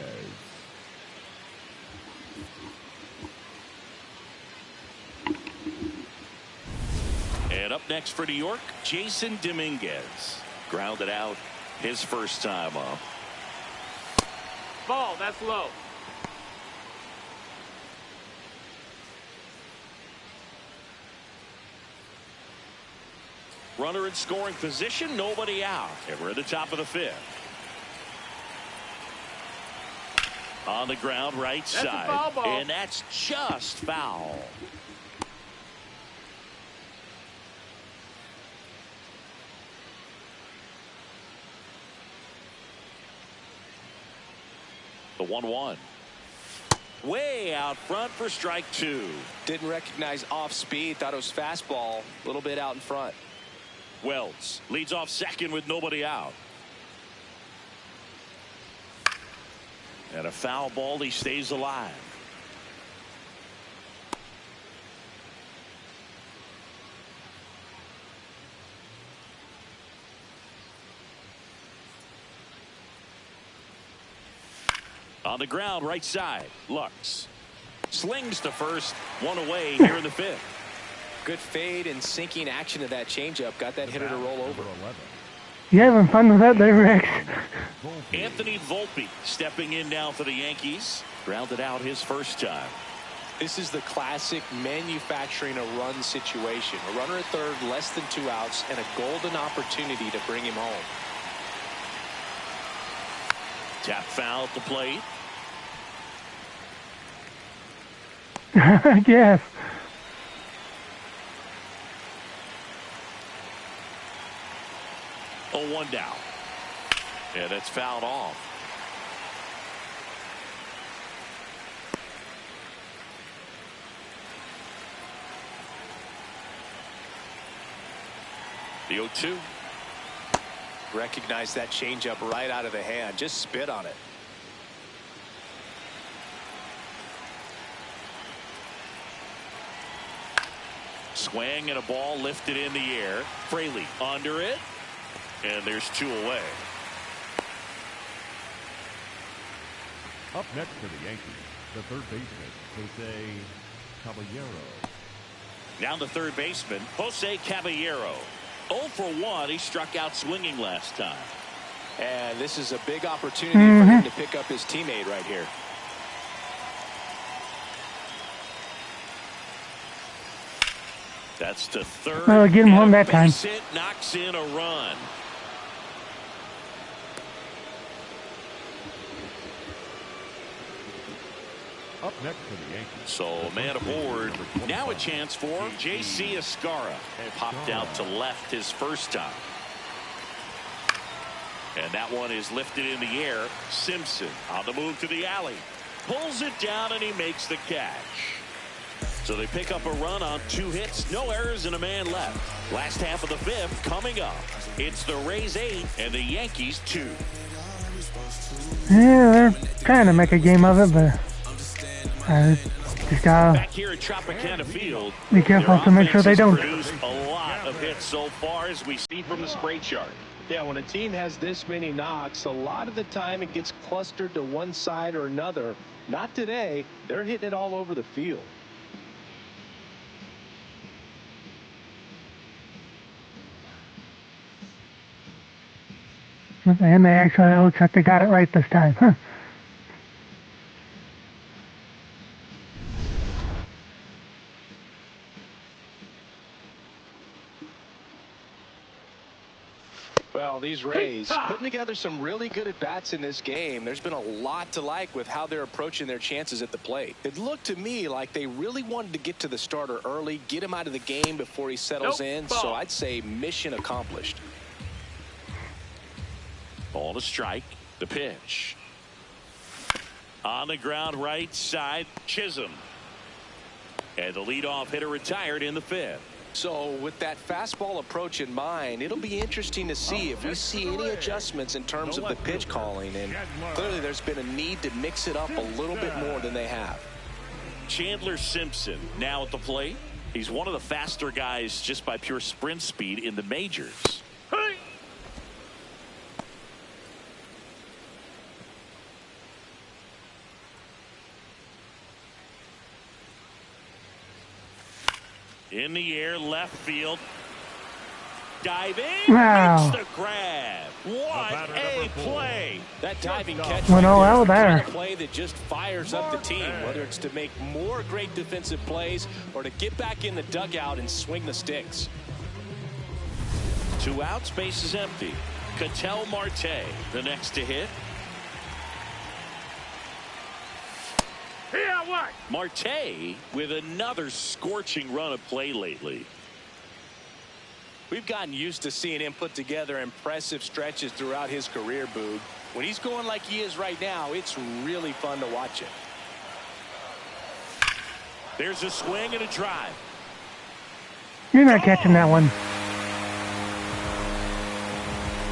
And up next for New York, Jason Dominguez. Grounded out his first time up. Ball, that's low. Runner in scoring position, nobody out. And we're at the top of the 5th. On the ground, right That's a side. foul ball. And that's just foul. The 1-1. Way out front for strike 2. Didn't recognize off speed. Thought it was fastball. A little bit out in front. Wells leads off second with nobody out. And a foul ball, he stays alive. On the ground, right side, Lux slings to first, 1 away here in the 5th. Good fade and sinking action of that changeup. Got that hitter to roll over. You having fun with that there, Rex? Anthony Volpe stepping in now for the Yankees. Grounded out his first time. This is the classic manufacturing a run situation. A runner at third, less than 2 outs, and a golden opportunity to bring him home. Tap foul at the plate. Yes. Oh, 1 down. Yeah, that's fouled off. The 0-2. Recognize that changeup right out of the hand. Just spit on it. Swing and a ball lifted in the air. Fraley under it. And there's 2 away. Up next for the Yankees, the third baseman, Jose Caballero. Now the third baseman, Jose Caballero. 0 for 1. He struck out swinging last time. And this is a big opportunity for him to pick up his teammate right here. That's to third. Get him home that time. Hit knocks in a run. Up next for the Yankees. So man aboard. Now a chance for J.C. Escara. Popped out to left his first time. And that one is lifted in the air. Simpson on the move to the alley. Pulls it down and he makes the catch. So they pick up a run on 2 hits, no errors, and a man left. Last half of the 5th coming up. It's the Rays 8 and the Yankees 2. Yeah, they're trying to make a game of it, but just gotta Back here at Tropicana Field, be careful to make sure they don't. Produced a lot of hits so far, as we see from the spray chart. Yeah, when a team has this many knocks, a lot of the time it gets clustered to one side or another. Not today. They're hitting it all over the field. And they actually looks like they got it right this time. Huh. Well, these Rays putting together some really good at-bats in this game. There's been a lot to like with how they're approaching their chances at the plate. It looked to me like they really wanted to get to the starter early, get him out of the game before he settles in. So I'd say mission accomplished. Ball to strike. The pitch. On the ground right side, Chisholm. And the leadoff hitter retired in the 5th. So with that fastball approach in mind, it'll be interesting to see if we see any adjustments in terms of the pitch calling. And clearly there's been a need to mix it up a little bit more than they have. Chandler Simpson now at the plate. He's one of the faster guys just by pure sprint speed in the majors. In the air, left field. Diving. Wow. Makes the grab. What a play. That diving catch Went all out there. there. A play that just fires up the team, whether it's to make more great defensive plays or to get back in the dugout and swing the sticks. 2 outs, base is empty. Ketel Marte, the next to hit. Here, what? Marte with another scorching run of play lately. We've gotten used to seeing him put together impressive stretches throughout his career, Boog. When he's going like he is right now, it's really fun to watch it. There's a swing and a drive. You're not catching that one.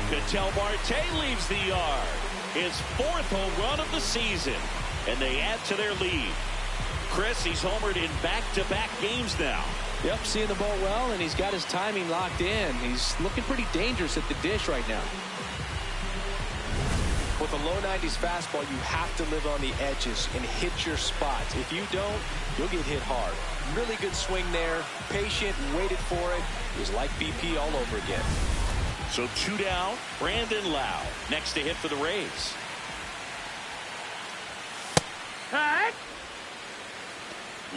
Ketel Marte leaves the yard. His 4th home run of the season. And they add to their lead. Chris, he's homered in back-to-back games now. Yep, seeing the ball well, and he's got his timing locked in. He's looking pretty dangerous at the dish right now. With a low 90s fastball, you have to live on the edges and hit your spots. If you don't, you'll get hit hard. Really good swing there. Patient, waited for it. It was like BP all over again. So 2 down, Brandon Lau next to hit for the Rays.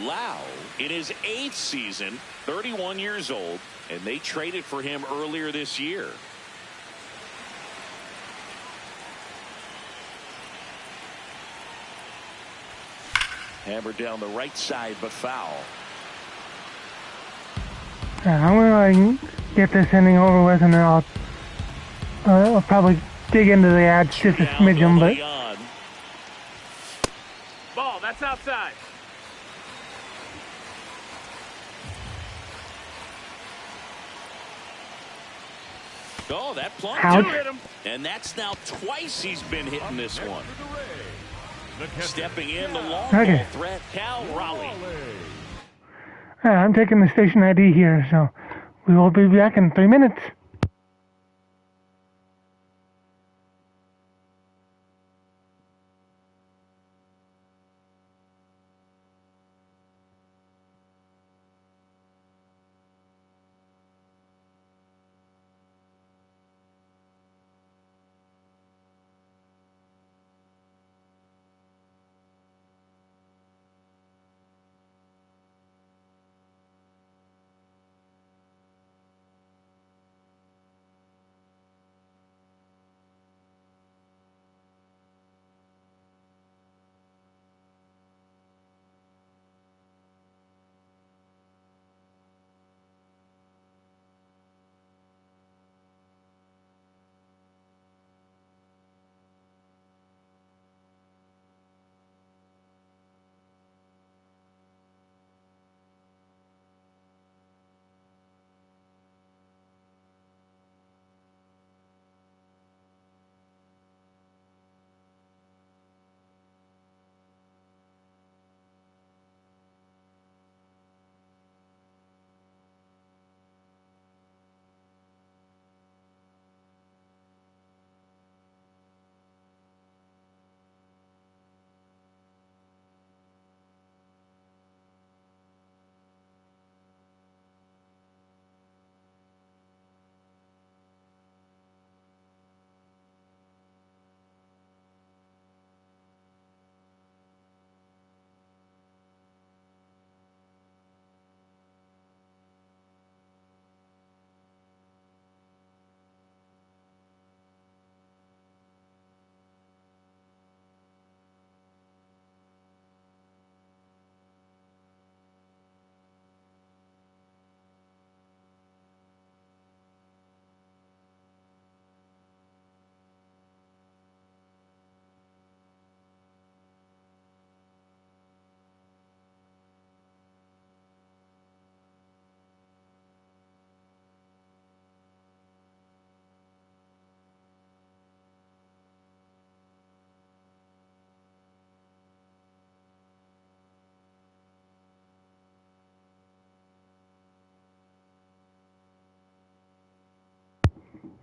Lau in his 8th season, 31 years old, and they traded for him earlier this year. Hammered down the right side, but foul. I'm going to get this inning over with, and then I'll probably dig into the ads just a smidgen, but... Ball, that's outside. Oh, that plunge. Ouch. And that's now twice he's been hitting this one. Stepping in the long ball threat, Cal Raleigh. I'm taking the station ID here, so we will be back in 3 minutes.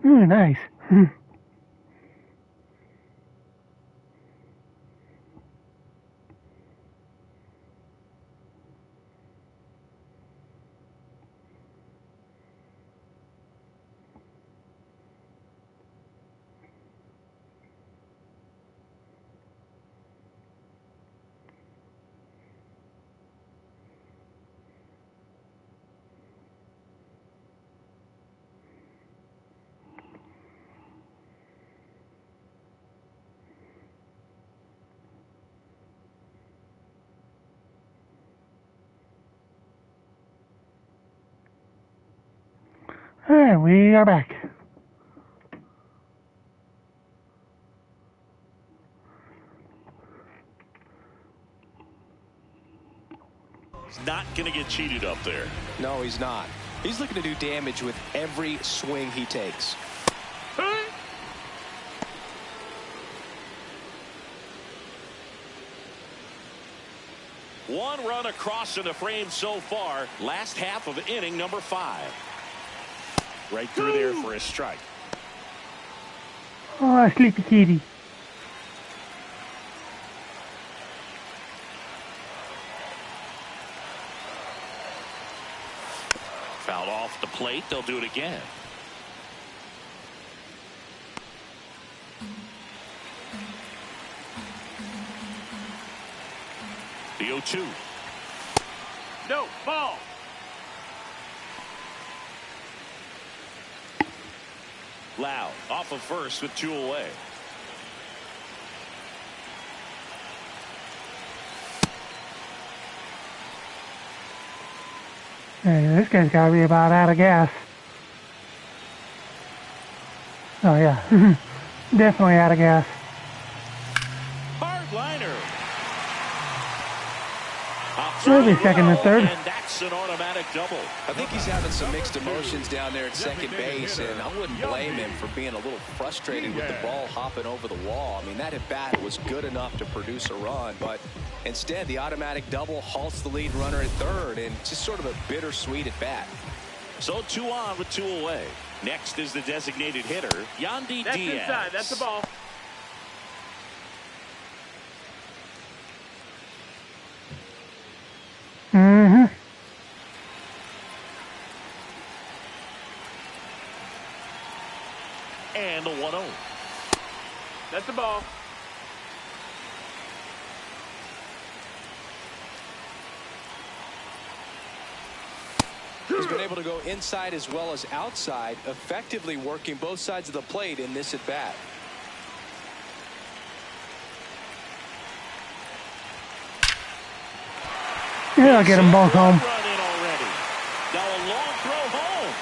Nice. Alright, we are back. He's not going to get cheated up there. No, he's not. He's looking to do damage with every swing he takes. One run across in the frame so far. Last half of inning number 5. Right through there for a strike. Oh, sleepy kitty. Fouled off the plate. They'll do it again. The 0-2. No, ball. Lau off of first with 2 away. Hey, this guy's got to be about out of gas. Oh, yeah. Definitely out of gas. Hard liner. Maybe second and third. And that's an automatic double. I think he's having some mixed emotions down there at second base, and I wouldn't blame him for being a little frustrated with the ball hopping over the wall. I mean, that at bat was good enough to produce a run, but instead the automatic double halts the lead runner at third, and just sort of a bittersweet at bat. So 2 on with 2 away. Next is the designated hitter, Yandy That's Diaz. inside. That's the ball. Mm-hmm. And the 1-0. That's the ball. He's been able to go inside as well as outside, effectively working both sides of the plate in this at bat. Yeah, I'll get them both home. Run in already. Now a long throw home.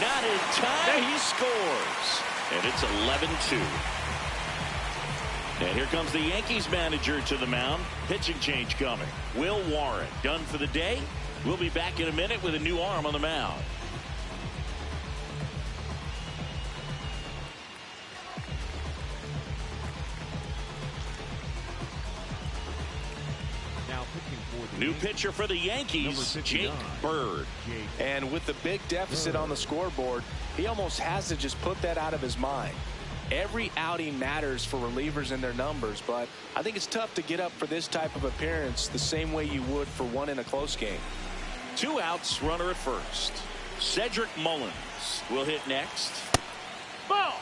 Not in time. He scores. And it's 11-2. And here comes the Yankees manager to the mound. Pitching change coming. Will Warren done for the day. We'll be back in a minute with a new arm on the mound. New pitcher for the Yankees, Jake Bird. And with the big deficit on the scoreboard, he almost has to just put that out of his mind. Every outing matters for relievers and their numbers, but I think it's tough to get up for this type of appearance the same way you would for one in a close game. 2 outs, runner at first. Cedric Mullins will hit next. Ball.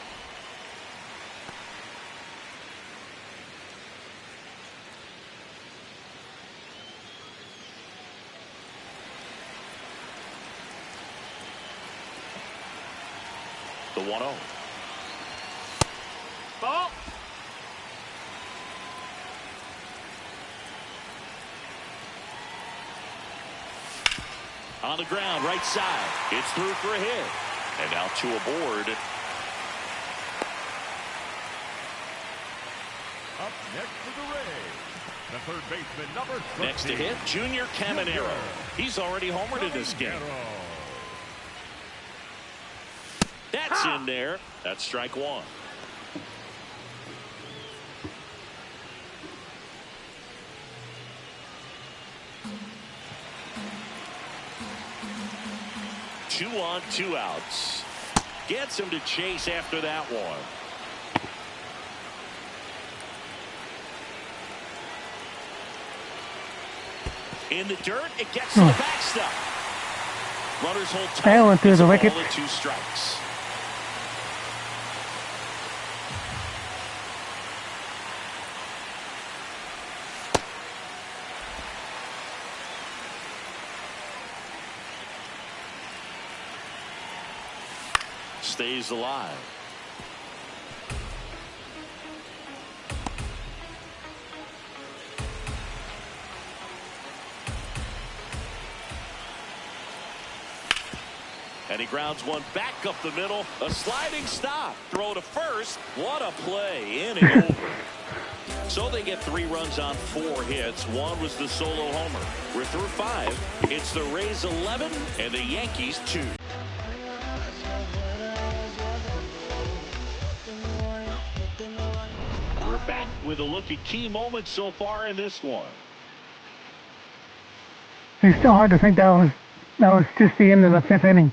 The 1-0. Ball. On the ground, right side. It's through for a hit. And now 2 aboard. Up next for the Rays, the third baseman, number 13. Next to hit, Junior Caminero. He's already homered in this game. That's in there. That's strike 1. Two on, 2 outs. Gets him to chase after that one. In the dirt, it gets to the backstop. Runners hold tight. That went through the wicket. 2 strikes. Stays alive. And he grounds one back up the middle. A sliding stop. Throw to first. What a play. In and over. So they get 3 runs on 4 hits. 1 was the solo homer. We're through 5. It's the Rays 11 and the Yankees 2. We're back with a look at key moments so far in this one. It's still hard to think that was just the end of the 5th inning.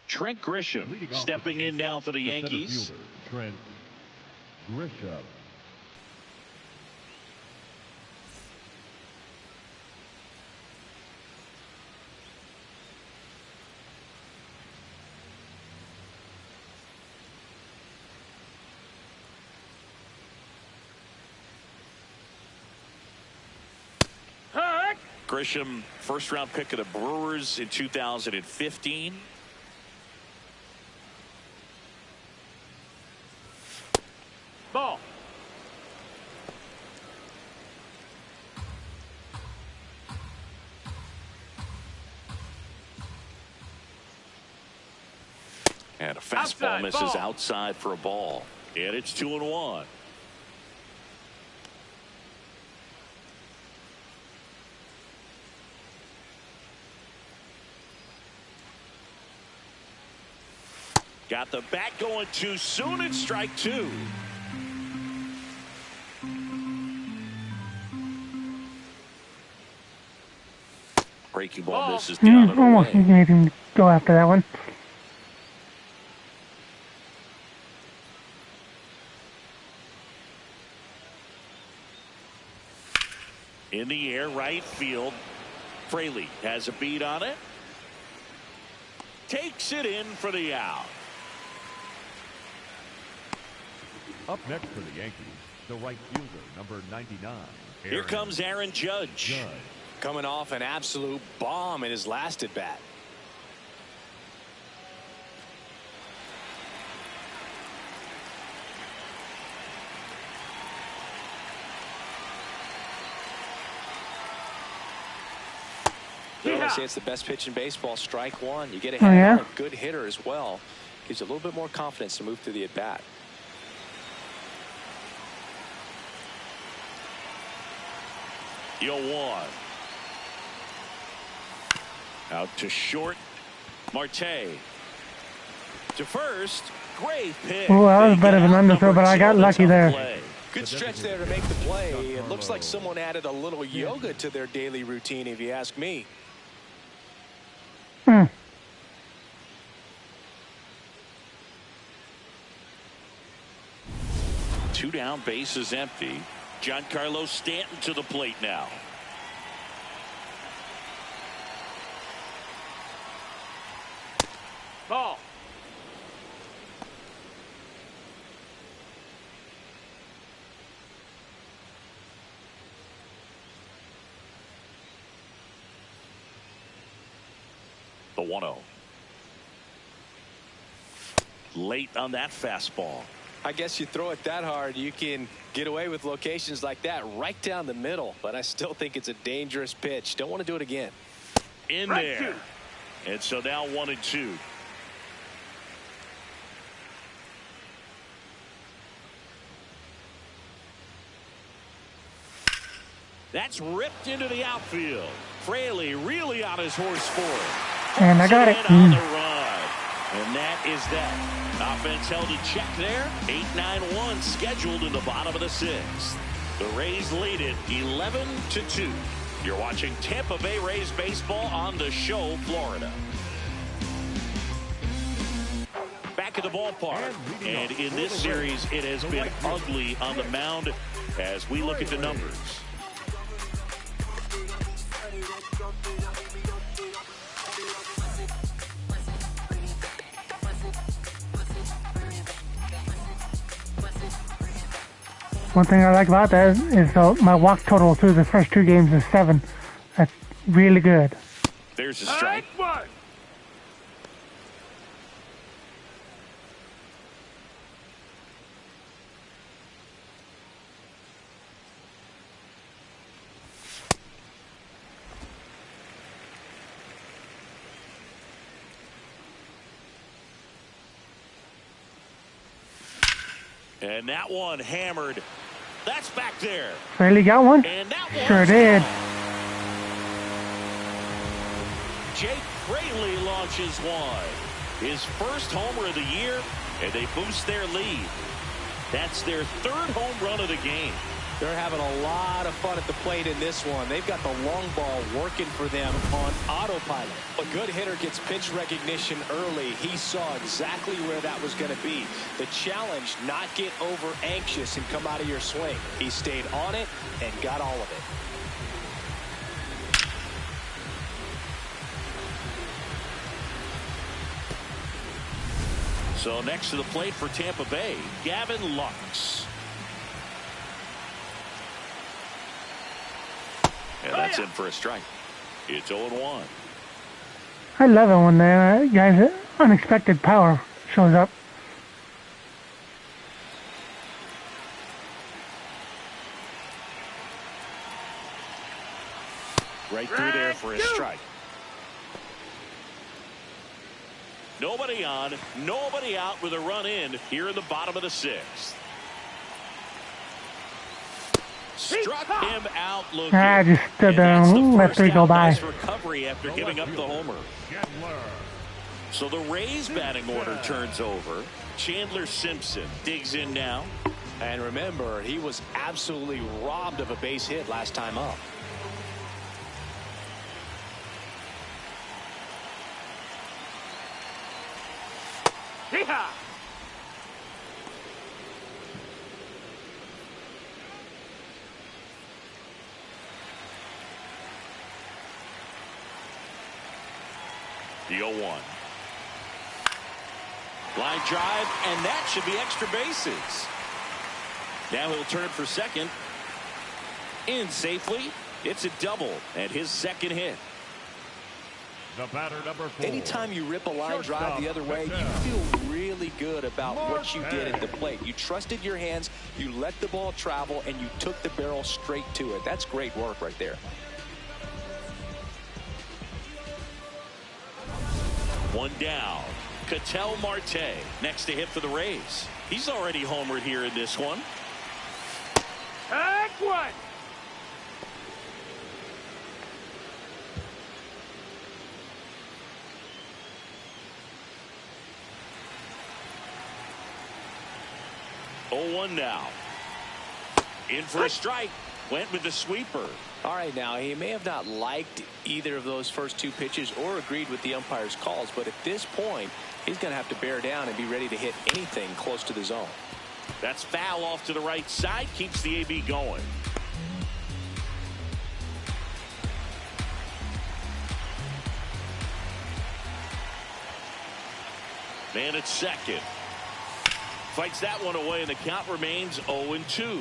Trent Grisham stepping in now for the Yankees. Trent Grisham. Grisham, first-round pick of the Brewers in 2015. Ball. And a fastball Outside, misses ball. outside for a ball. And it's 2-1. Got the bat going too soon. It's strike two. Breaking ball misses down and Almost away. made him go after that one. In the air, right field. Fraley has a beat on it. Takes it in for the out. Up next for the Yankees, the right fielder, number 99. Here comes Aaron Judge. Coming off an absolute bomb in his last at bat. I say it's the best pitch in baseball. Strike one. You get a hand on a good hitter as well. Gives you a little bit more confidence to move through the at bat. Yo one. Out to short. Marte. To first. Great pitch. Oh, that was a bit of an underthrow, but I got lucky there. Play. Good stretch there to make the play. It looks like someone added a little yoga to their daily routine, if you ask me. Two down, bases empty. Giancarlo Stanton to the plate now. Ball. The 1-0. Late on that fastball. I guess you throw it that hard, you can get away with locations like that right down the middle. But I still think it's a dangerous pitch. Don't want to do it again. In Right there. And so now 1-2. That's ripped into the outfield. Fraley really on his horse for it. And I got it. On the run. And that is that. Offense held in check there. 8-9-1 scheduled in the bottom of the sixth. The Rays lead it 11-2. You're watching Tampa Bay Rays baseball on the show, Florida. Back at the ballpark. And in this series, it has been ugly on the mound as we look at the numbers. One thing I like about that is my walk total through the first two games is 7. That's really good. There's a strike. One. And that one hammered. That's back there. Really got one? And that Sure one's did. gone. Jake Fraley launches one. His first homer of the year, and they boost their lead. That's their third home run of the game. They're having a lot of fun at the plate in this one. They've got the long ball working for them on autopilot. A good hitter gets pitch recognition early. He saw exactly where that was going to be. The challenge, not get over anxious and come out of your swing. He stayed on it and got all of it. So next to the plate for Tampa Bay, Gavin Lux. And that's in for a strike. It's 0-1. I love it when the guy's unexpected power shows up. Right through there for a strike. Nobody on, nobody out with a run in here in the bottom of the sixth. Struck him out looking. I just stood there and let three go by. Nice recovery after giving up the homer. So the Rays batting order turns over. Chandler Simpson digs in now. And remember, he was absolutely robbed of a base hit last time up. Yeehaw! The 0-1. Line drive, and that should be extra bases. Now he'll turn for second. In safely. It's a double and his second hit. The batter, number 4. Anytime you rip a line drive the other way, you feel really good about what you did at the plate. You trusted your hands, you let the ball travel, and you took the barrel straight to it. That's great work right there. One down. Ketel Marte next to hit for the Rays. He's already homered here in this one. Take one! Oh, 1 now. In for a strike. Went with the sweeper. All right, now, he may have not liked either of those first two pitches or agreed with the umpire's calls, but at this point, he's going to have to bear down and be ready to hit anything close to the zone. That's foul off to the right side. Keeps the AB going. Man at second. Fights that one away, and the count remains 0-2.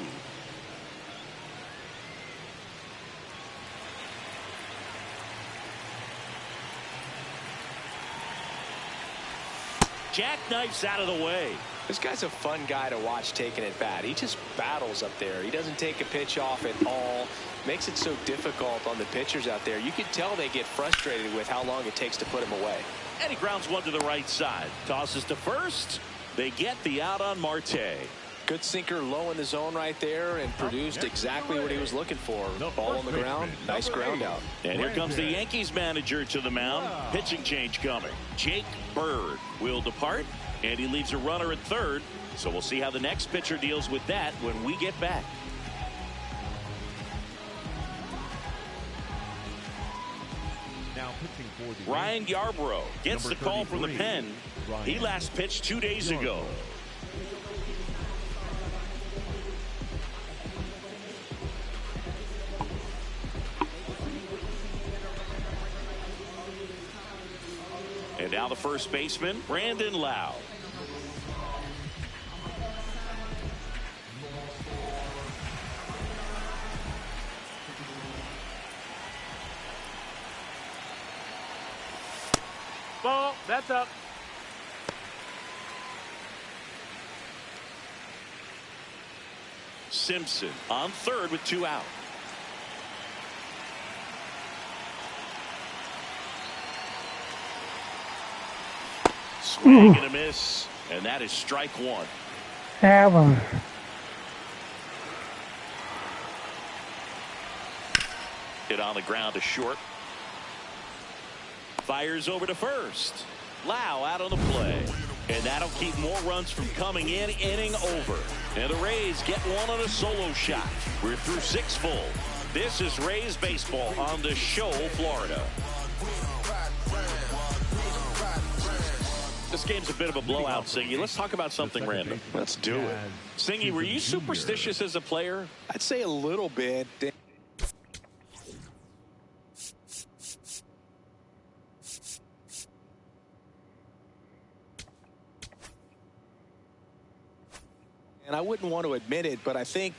Jackknifes out of the way. This guy's a fun guy to watch taking at bat. He just battles up there. He doesn't take a pitch off at all. Makes it so difficult on the pitchers out there. You can tell they get frustrated with how long it takes to put him away. And he grounds one to the right side. Tosses to first. They get the out on Marte. Good sinker low in the zone right there and produced exactly what he was looking for. Ball on the ground. Nice ground out. And here comes the Yankees manager to the mound. Pitching change coming. Jake Bird will depart, and he leaves a runner at third. So we'll see how the next pitcher deals with that when we get back. Now pitching for the Ryan Yarbrough gets the call from the pen. He last pitched 2 days ago. And now the first baseman, Brandon Lau. Ball, that's up. Simpson on third with 2 out. Swing and a miss, and that is strike 1. That one. Hit on the ground to short. Fires over to first. Lau out on the play. And that'll keep more runs from coming in. Inning over. And the Rays get one on a solo shot. We're through 6 full. This is Rays baseball on the show, Florida. This game's a bit of a blowout, Singy. Let's talk about something random. Let's do it. Singy, were you superstitious as a player? I'd say a little bit. And I wouldn't want to admit it, but I think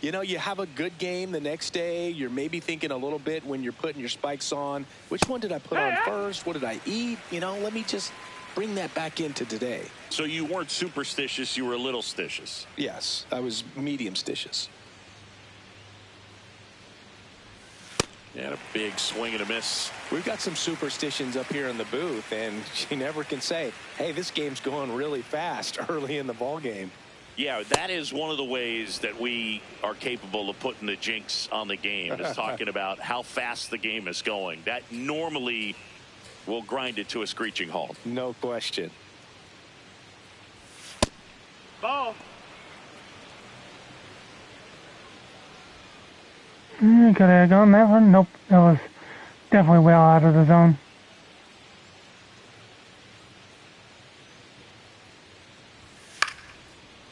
You know, you have a good game the next day. You're maybe thinking a little bit when you're putting your spikes on. Which one did I put on first? What did I eat? You know, let me just bring that back into today. So you weren't superstitious, you were a little stitious. Yes, I was medium stitious. And a big swing and a miss. We've got some superstitions up here in the booth, and you never can say, hey, this game's going really fast early in the ball game. Yeah, that is one of the ways that we are capable of putting the jinx on the game, is talking about how fast the game is going. That normally will grind it to a screeching halt. No question. Ball. Could I have gone that one? Nope. That was definitely well out of the zone.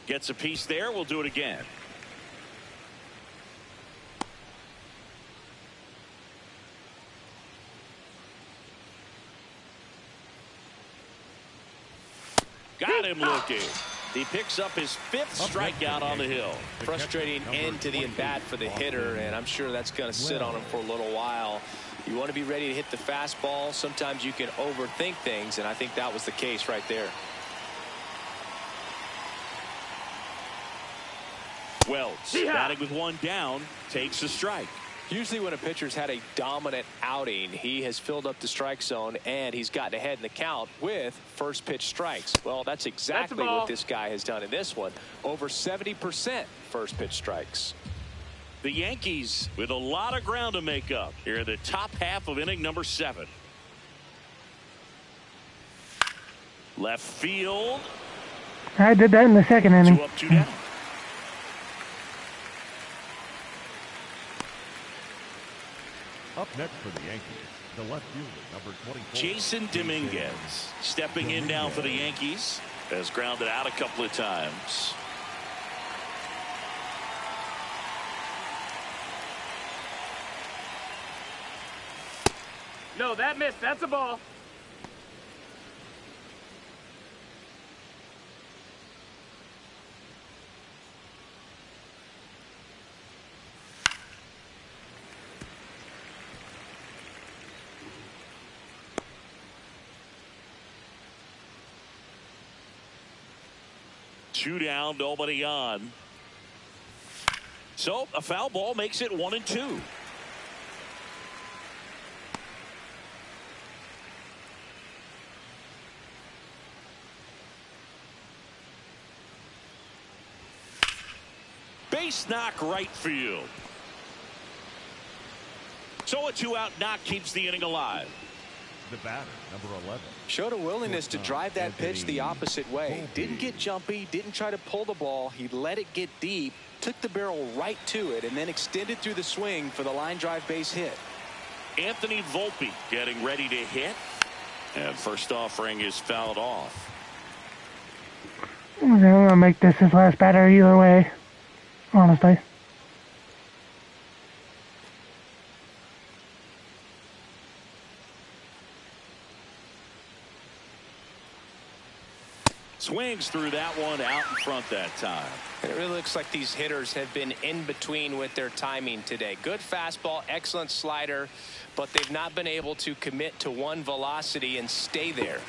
Gets a piece there. We'll do it again. Got him looking. He picks up his 5th strikeout on the hill. Frustrating end to the at-bat for the hitter, and I'm sure that's going to sit on him for a little while. You want to be ready to hit the fastball. Sometimes you can overthink things, and I think that was the case right there. Wells, batting with 1 down, takes a strike. Usually when a pitcher's had a dominant outing, he has filled up the strike zone and he's gotten ahead in the count with first pitch strikes. Well, that's exactly what this guy has done in this one. Over 70% first pitch strikes. The Yankees with a lot of ground to make up here in the top half of inning number 7. Left field. I did that in the second inning. 2 up, 2 down. Up next for the Yankees, the left fielder, number 24. Jason Dominguez stepping in now for the Yankees. Has grounded out a couple of times. No, that missed. That's a ball. Two down, nobody on. So a foul ball makes it 1-2. Base knock right field. So a 2-out knock keeps the inning alive. The batter, number 11. Showed a willingness to drive that pitch the opposite way. Didn't get jumpy, didn't try to pull the ball. He let it get deep, took the barrel right to it, and then extended through the swing for the line drive base hit. Anthony Volpe getting ready to hit. And first offering is fouled off. I'm going to make this his last batter either way, honestly. Swings through that one out in front that time. It really looks like these hitters have been in between with their timing today. Good fastball, excellent slider, but they've not been able to commit to one velocity and stay there.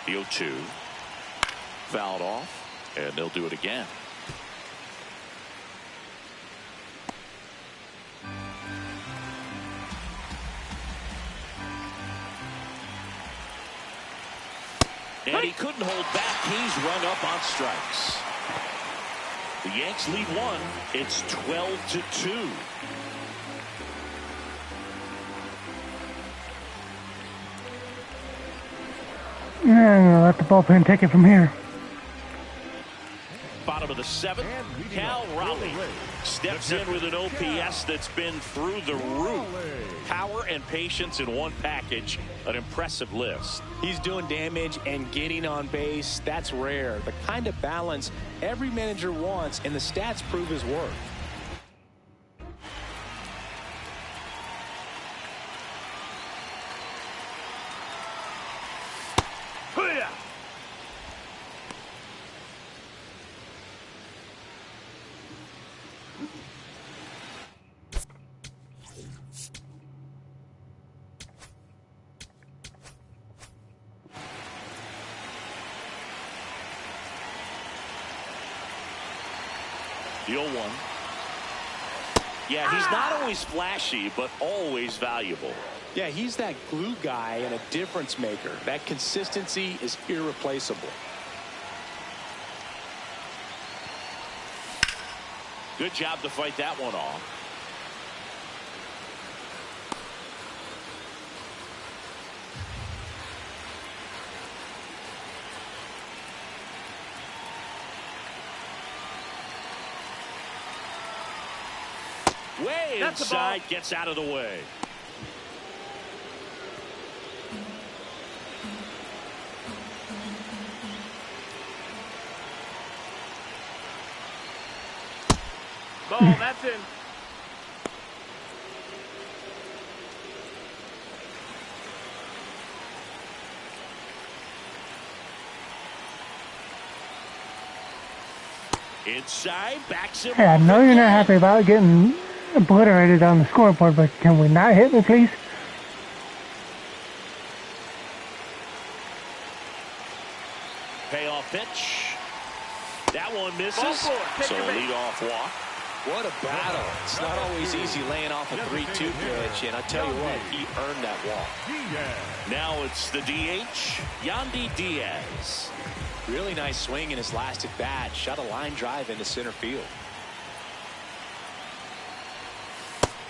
The 0-2 fouled off, and they'll do it again. And he couldn't hold back. He's rung up on strikes. The Yanks lead 1. It's 12-2. I'm going to let the bullpen take it from here. Bottom of the 7th, Cal Raleigh steps in with an OPS that's been through the roof. Power and patience in one package, an impressive list. He's doing damage and getting on base. That's rare. The kind of balance every manager wants, and the stats prove his worth. The 0-1. Yeah, he's not always flashy, but always valuable. Yeah, he's that glue guy and a difference maker. That consistency is irreplaceable. Good job to fight that one off. Way inside, gets out of the way. Ball, that's in. Inside, backs him. Hey, I know you're not happy about getting obliterated on the scoreboard, but can we not hit me, please? Payoff pitch. That one misses. So a leadoff walk. What a battle. It's not always easy laying off a 3-2 pitch, and I tell you what, he earned that walk. Now it's the DH, Yandy Diaz. Really nice swing in his last at bat. Shot a line drive into center field.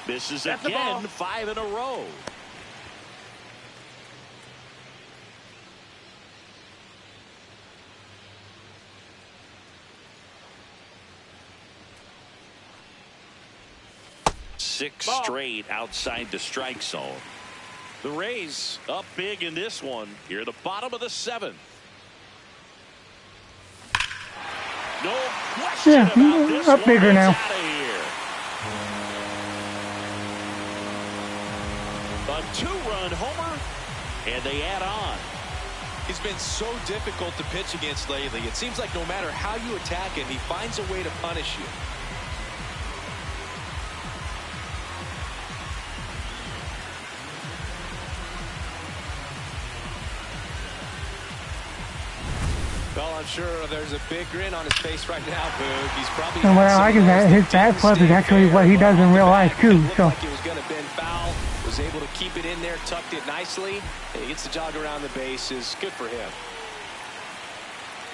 Misses again, 5 in a row. Six straight outside the strike zone. The Rays up big in this one. Here at the bottom of the 7th. No question about this up one. bigger now. Out of here. A 2-run homer, and they add on. He's been so difficult to pitch against lately. It seems like no matter how you attack him, he finds a way to punish you. Well, I'm sure there's a big grin on his face right now, Boog. He's probably. And what I like is that his bat flip is actually what he does in real life too. So Like it was going to bend foul. Was able to keep it in there, tucked it nicely. And he gets the jog around the bases. Good for him.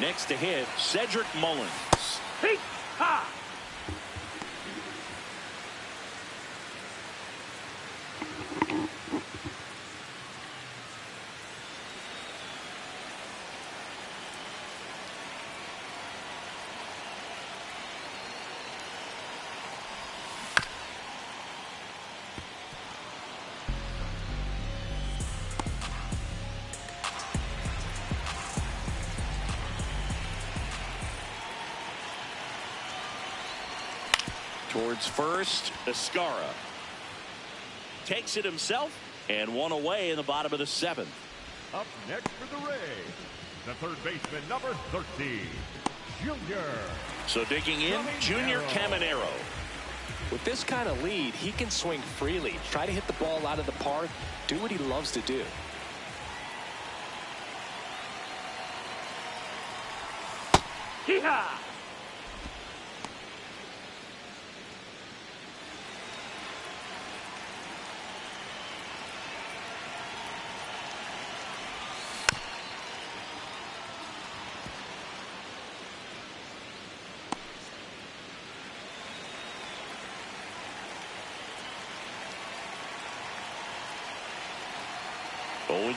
Next to hit, Cedric Mullins. Hey, ha! Towards first, Escara. Takes it himself, and one away in the bottom of the 7th. Up next for the Rays, the third baseman, number 13, Junior. So digging in, Junior Caminero. With this kind of lead, he can swing freely. Try to hit the ball out of the park. Do what he loves to do. Hee-haw!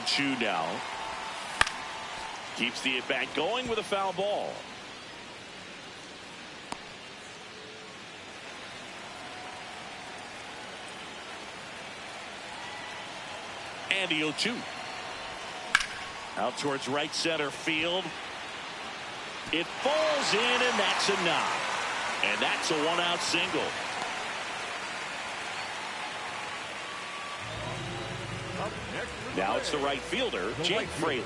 0-2 now. Keeps the at-bat going with a foul ball. And the 0-2. Out towards right center field. It falls in, and that's a knock. And that's a one-out single. Now it's the right fielder, Jake Fraley.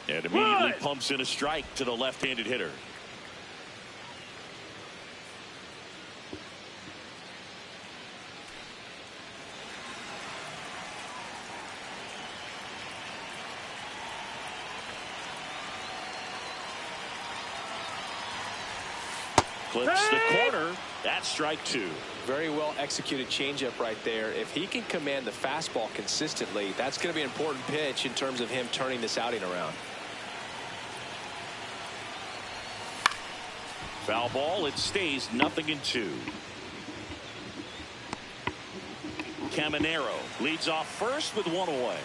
And immediately pumps in a strike to the left-handed hitter. Clips the corner. That's strike two. Very well executed changeup right there. If he can command the fastball consistently, that's going to be an important pitch in terms of him turning this outing around. Foul ball. It stays 0-2. Caminero leads off first with one away.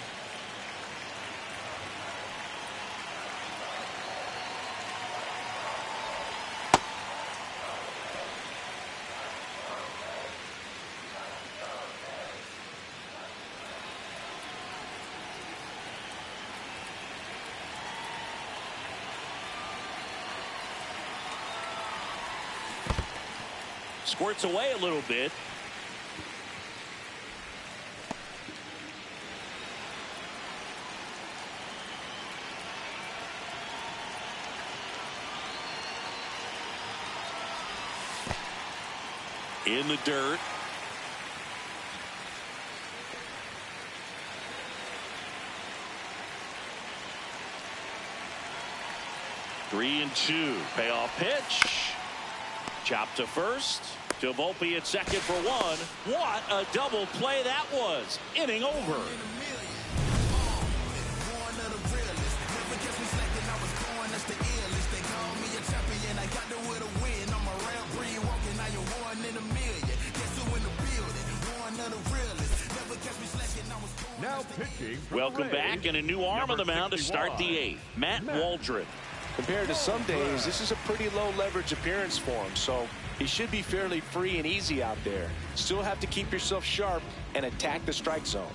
Squirts away a little bit. In the dirt. Three and two. Payoff pitch. Chop to first. To Volpe at second for one. What a double play that was. Inning over. Now pitching. Welcome back, and a new arm on the mound to start the eighth. Matt Waldron. Compared to some days, this is a pretty low leverage appearance for him, so he should be fairly free and easy out there. Still have to keep yourself sharp and attack the strike zone.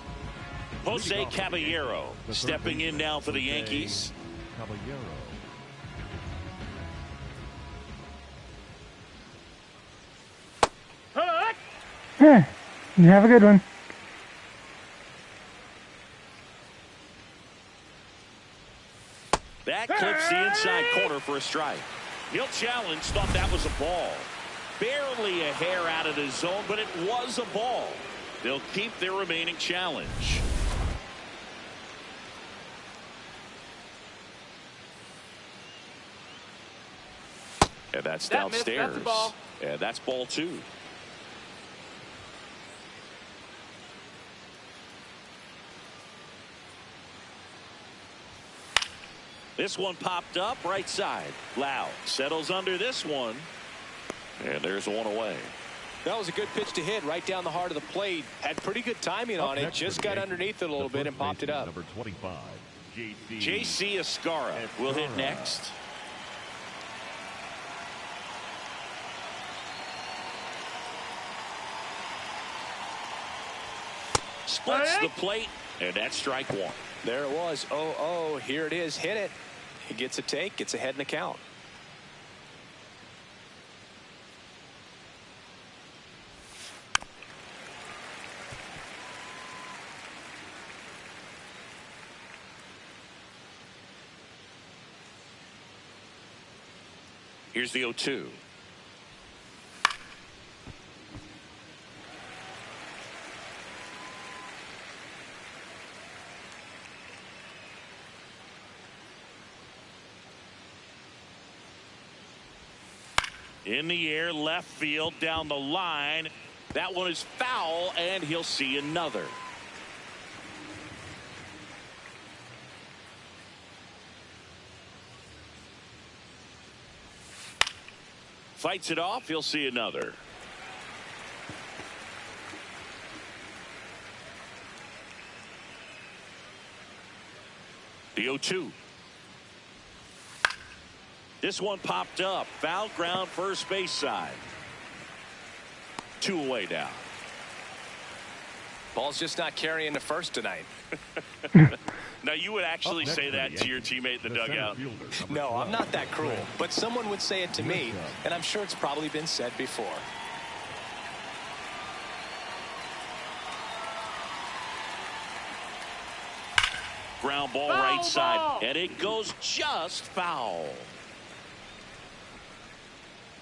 Jose Caballero stepping in now for the Yankees. Yeah, you have a good one. That clips the inside corner for a strike. He'll challenge, thought that was a ball. Barely a hair out of the zone, but it was a ball. They'll keep their remaining challenge. And that's downstairs. That's ball. And that's ball two. This one popped up right side. Lau settles under this one. And there's one away. That was a good pitch to hit right down the heart of the plate. Had pretty good timing on it. Just got underneath it a little bit and popped it up. Number 25, J.C. Escarra will hit next. Splits the plate, and that's strike one. There it was. 0-0. Here it is. Hit it. He gets a take. Gets ahead in the count. Here's the 0-2. In the air, left field, down the line. That one is foul, and he'll see another. Fights it off, he'll see another. The 0-2. This one popped up. Foul ground, first base side. 2 away now. Ball's just not carrying the first tonight. Now, you would actually say that to your teammate in the dugout? No, I'm not that cruel, but someone would say it to me, and I'm sure it's probably been said before. Ground ball right side, and it goes just foul.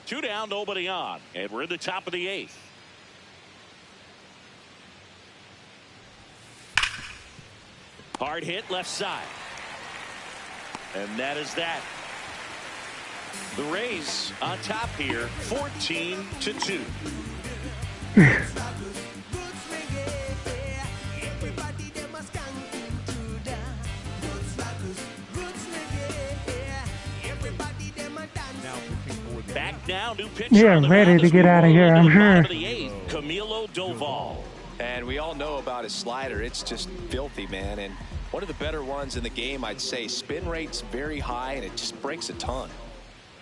2 down, nobody on, and we're in the top of the 8th. Hard hit left side. And that is that. The Rays on top here, 14-2. Back now, new pitcher. Yeah, ready to get out of here, I'm sure. Camilo Doval. And we all know about his slider. It's just filthy, man. And one of the better ones in the game, I'd say. Spin rate's very high, and it just breaks a ton.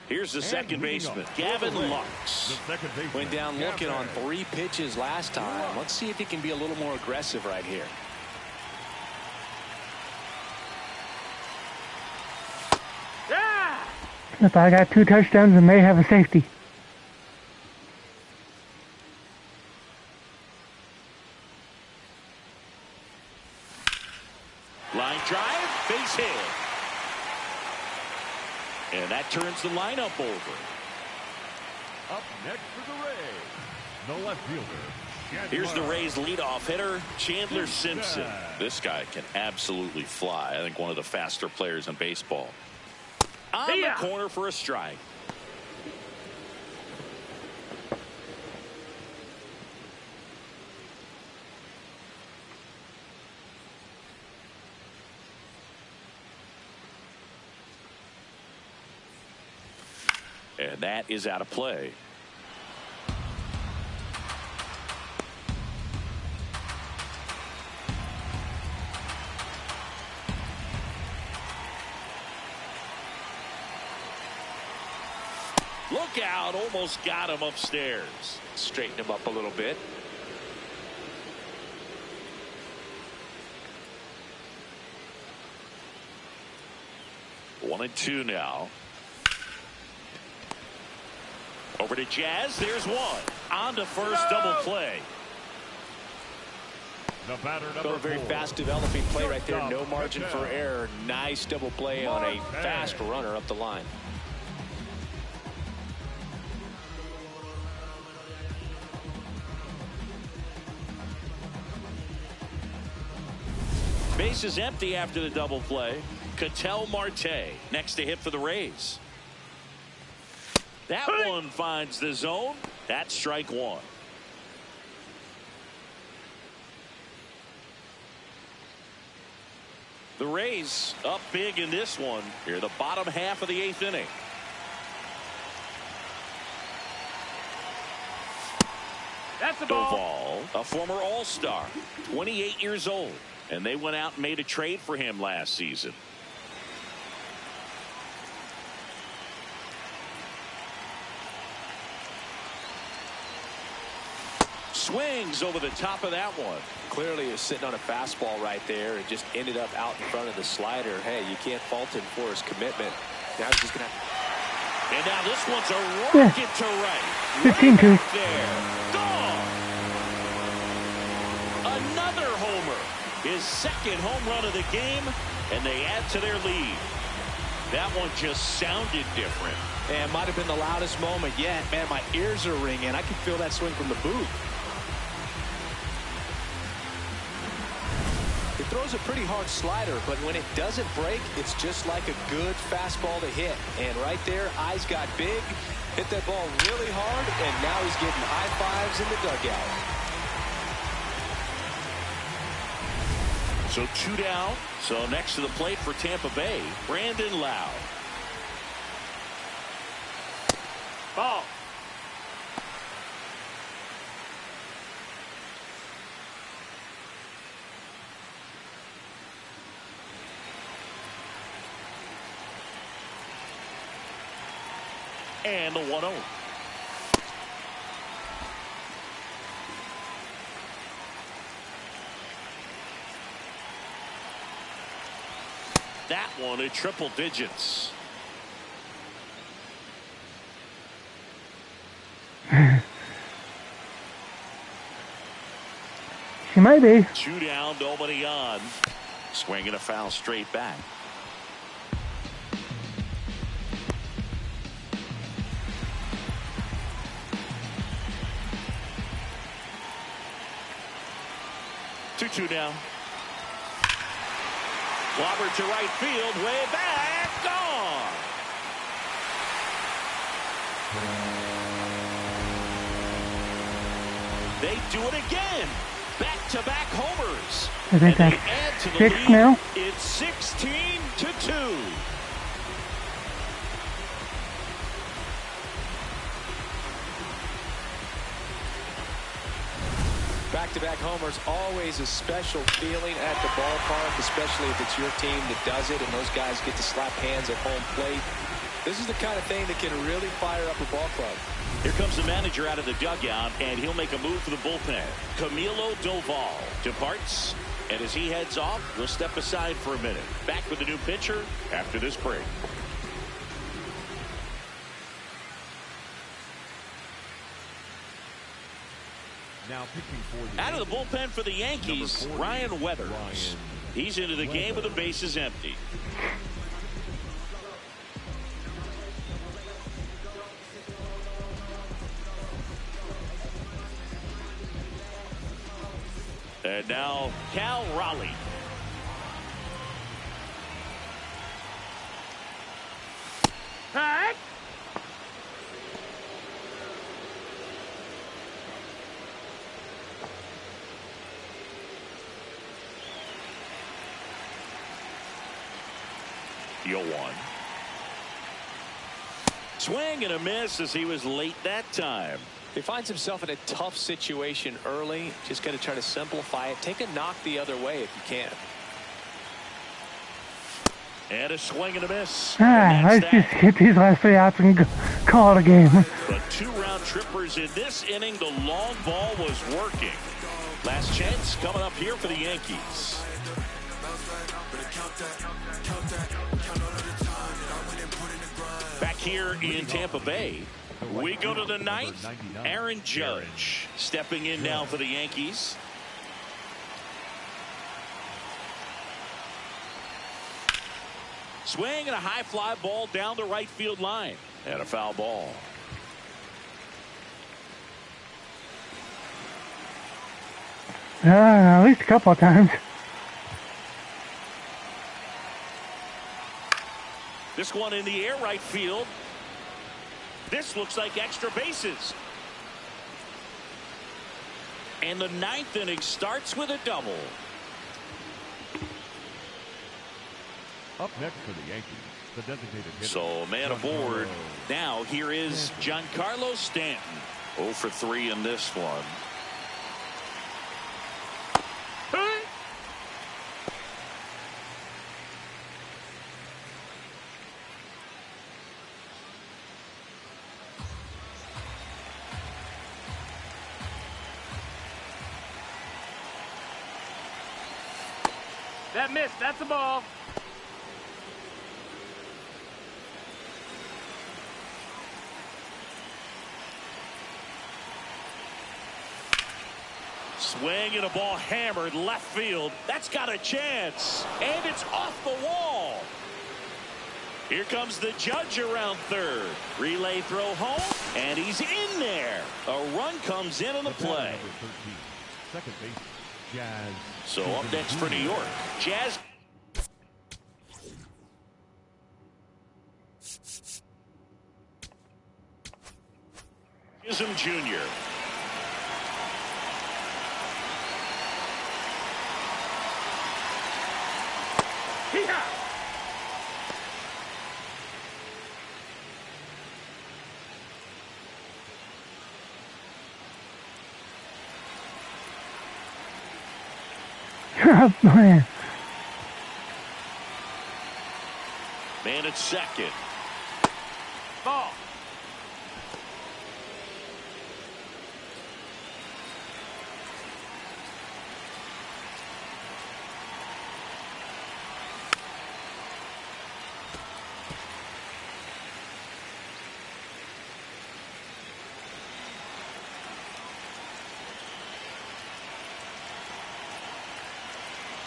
Here's the second baseman, Gavin Lux. Went down looking on 3 pitches last time. Let's see if he can be a little more aggressive right here. Yeah! If I got 2 touchdowns and they have a safety. Line drive, base hit. And that turns the lineup over. Up next for the Rays, the left fielder. Here's the Rays leadoff hitter, Chandler Simpson. This guy can absolutely fly. I think one of the faster players in baseball. On the corner for a strike. And that is out of play. Look out, almost got him upstairs. Straighten him up a little bit. One and two now. Over to Jazz. There's one. On to first, double play. The batter, So a very fast developing play right there. No margin for error. Nice double play on a fast runner up the line. Base is empty after the double play. Ketel Marte next to hit for the Rays. That one finds the zone. That's strike one. The Rays up big in this one here, the bottom half of the 8th inning. That's the ball. Doval, a former All-Star, 28 years old, and they went out and made a trade for him last season. Swings over the top of that one. Clearly is sitting on a fastball right there and just ended up out in front of the slider. Hey, you can't fault him for his commitment. Now he's just gonna. And now this one's a rocket to right. 15-2. Right there. Gone. Another homer. His second home run of the game, and they add to their lead. That one just sounded different. And might have been the loudest moment yet. Man, my ears are ringing. I can feel that swing from the booth. It throws a pretty hard slider, but when it doesn't break, it's just like a good fastball to hit. And right there, eyes got big, hit that ball really hard, and now he's getting high fives in the dugout. So 2 down. So next to the plate for Tampa Bay, Brandon Lowe. Ball. And the 1-0. that one at triple digits. She might be. 2 down, nobody on. Swinging a foul straight back. Two now. Clobbered to right field, way back, gone. They do it again. Back-to-back homers. I think And they that's add to the 6 lead. now. It's 16-2. Back-to-back homers, always a special feeling at the ballpark, especially if it's your team that does it and those guys get to slap hands at home plate. This is the kind of thing that can really fire up a ball club. Here comes the manager out of the dugout, and he'll make a move for the bullpen. Camilo Doval departs, and as he heads off, we'll step aside for a minute. Back with the new pitcher after this break. Now pitching for the Out of the bullpen for the Yankees, Ryan Weathers. He's into the game with the bases empty. And now Cal Raleigh. Hey! Yo one. Swing and a miss as he was late that time. He finds himself in a tough situation early. Just got to try to simplify it. Take a knock the other way if you can. And a swing and a miss. Let's just get these last 3 outs and call it a game. But 2 round trippers in this inning. The long ball was working. Last chance coming up here for the Yankees. Back here in Tampa Bay, we go to the 9th. Aaron Judge stepping in now for the Yankees. Swing and a high fly ball down the right field line. And a foul ball. At least a couple of times. This one in the air right field. This looks like extra bases. And the 9th inning starts with a double. Up next for the Yankees, the designated hitter. So man aboard. Now here is Giancarlo Stanton. 0 for 3 in this one. That missed. That's a ball. Swing and a ball hammered left field. That's got a chance. And it's off the wall. Here comes the Judge around third. Relay throw home. And he's in there. A run comes in on the play. Second base, Jazz. So up next for New York, Jazz. Chisholm Jr. Man. Man at second. Ball.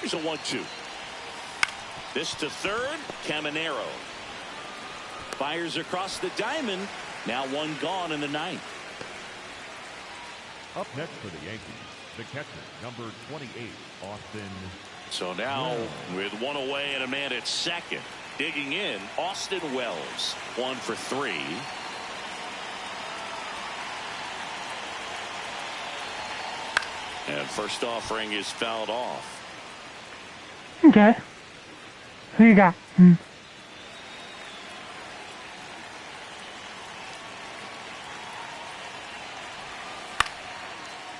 Here's a 1-2. This to third. Caminero fires across the diamond. Now one gone in the ninth. Up next for the Yankees, the catcher, number 28, Austin. So now with one away and a man at second, digging in, Austin Wells, 1 for 3. And first offering is fouled off. Okay. Who you got?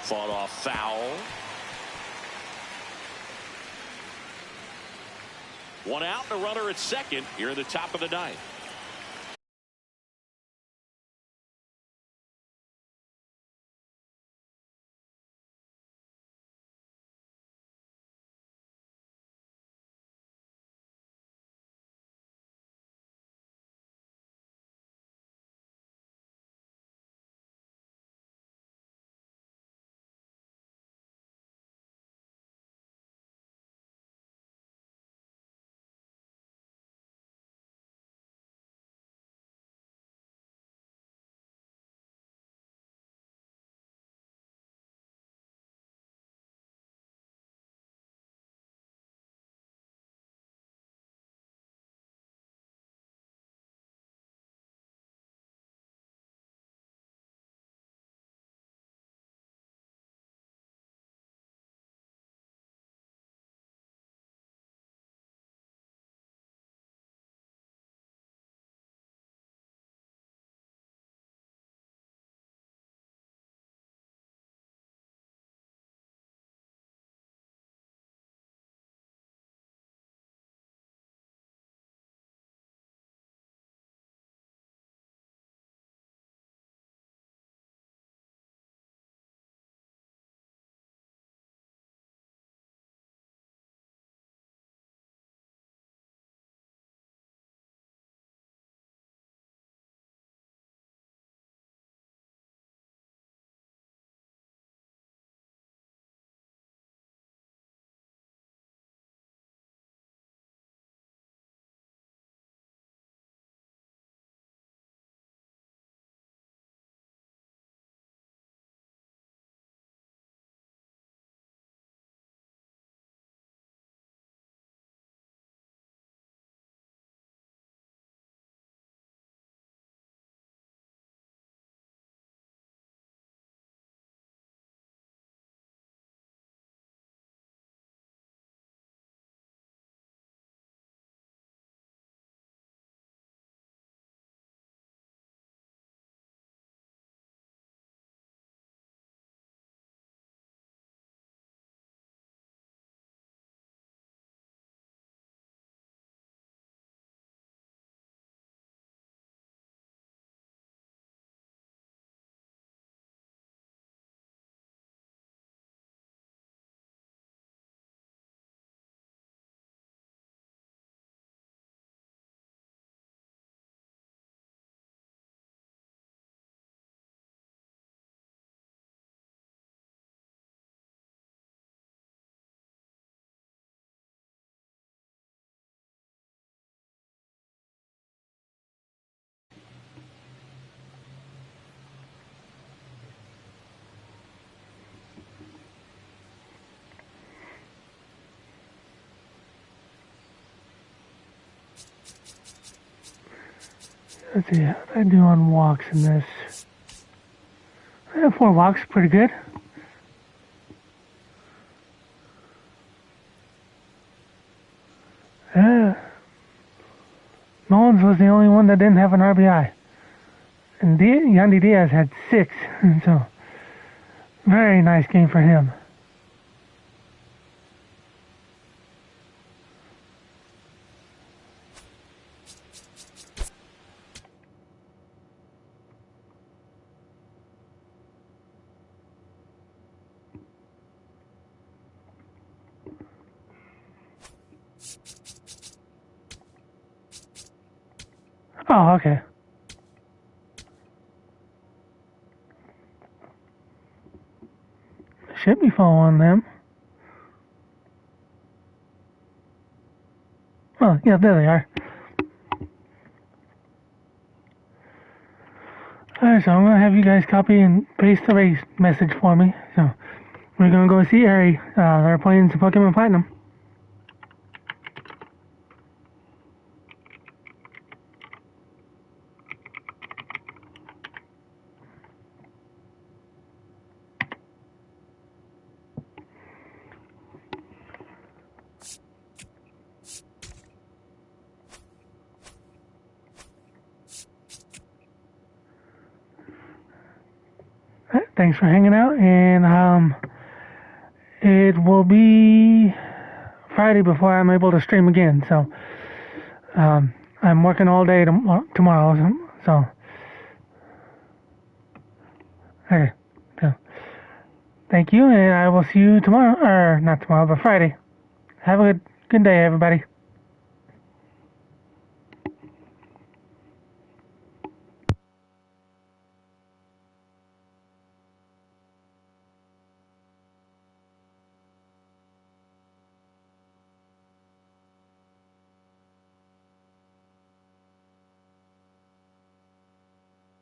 Fought off foul. One out and a runner at second here in the top of the ninth. Let's see, how did I do on walks in this? I have 4 walks, pretty good. Mullins was the only one that didn't have an RBI. And Yandy Diaz had 6, so very nice game for him. Oh, okay. Should be following them. Well, yeah, there they are. Alright, so I'm going to have you guys copy and paste the race message for me. So, we're going to go see Ari. They're playing some Pokemon Platinum. Thanks for hanging out, and it will be Friday before I'm able to stream again. So I'm working all day tomorrow. So okay. So thank you, and I will see you tomorrow, or not tomorrow, but Friday. Have a good day, everybody.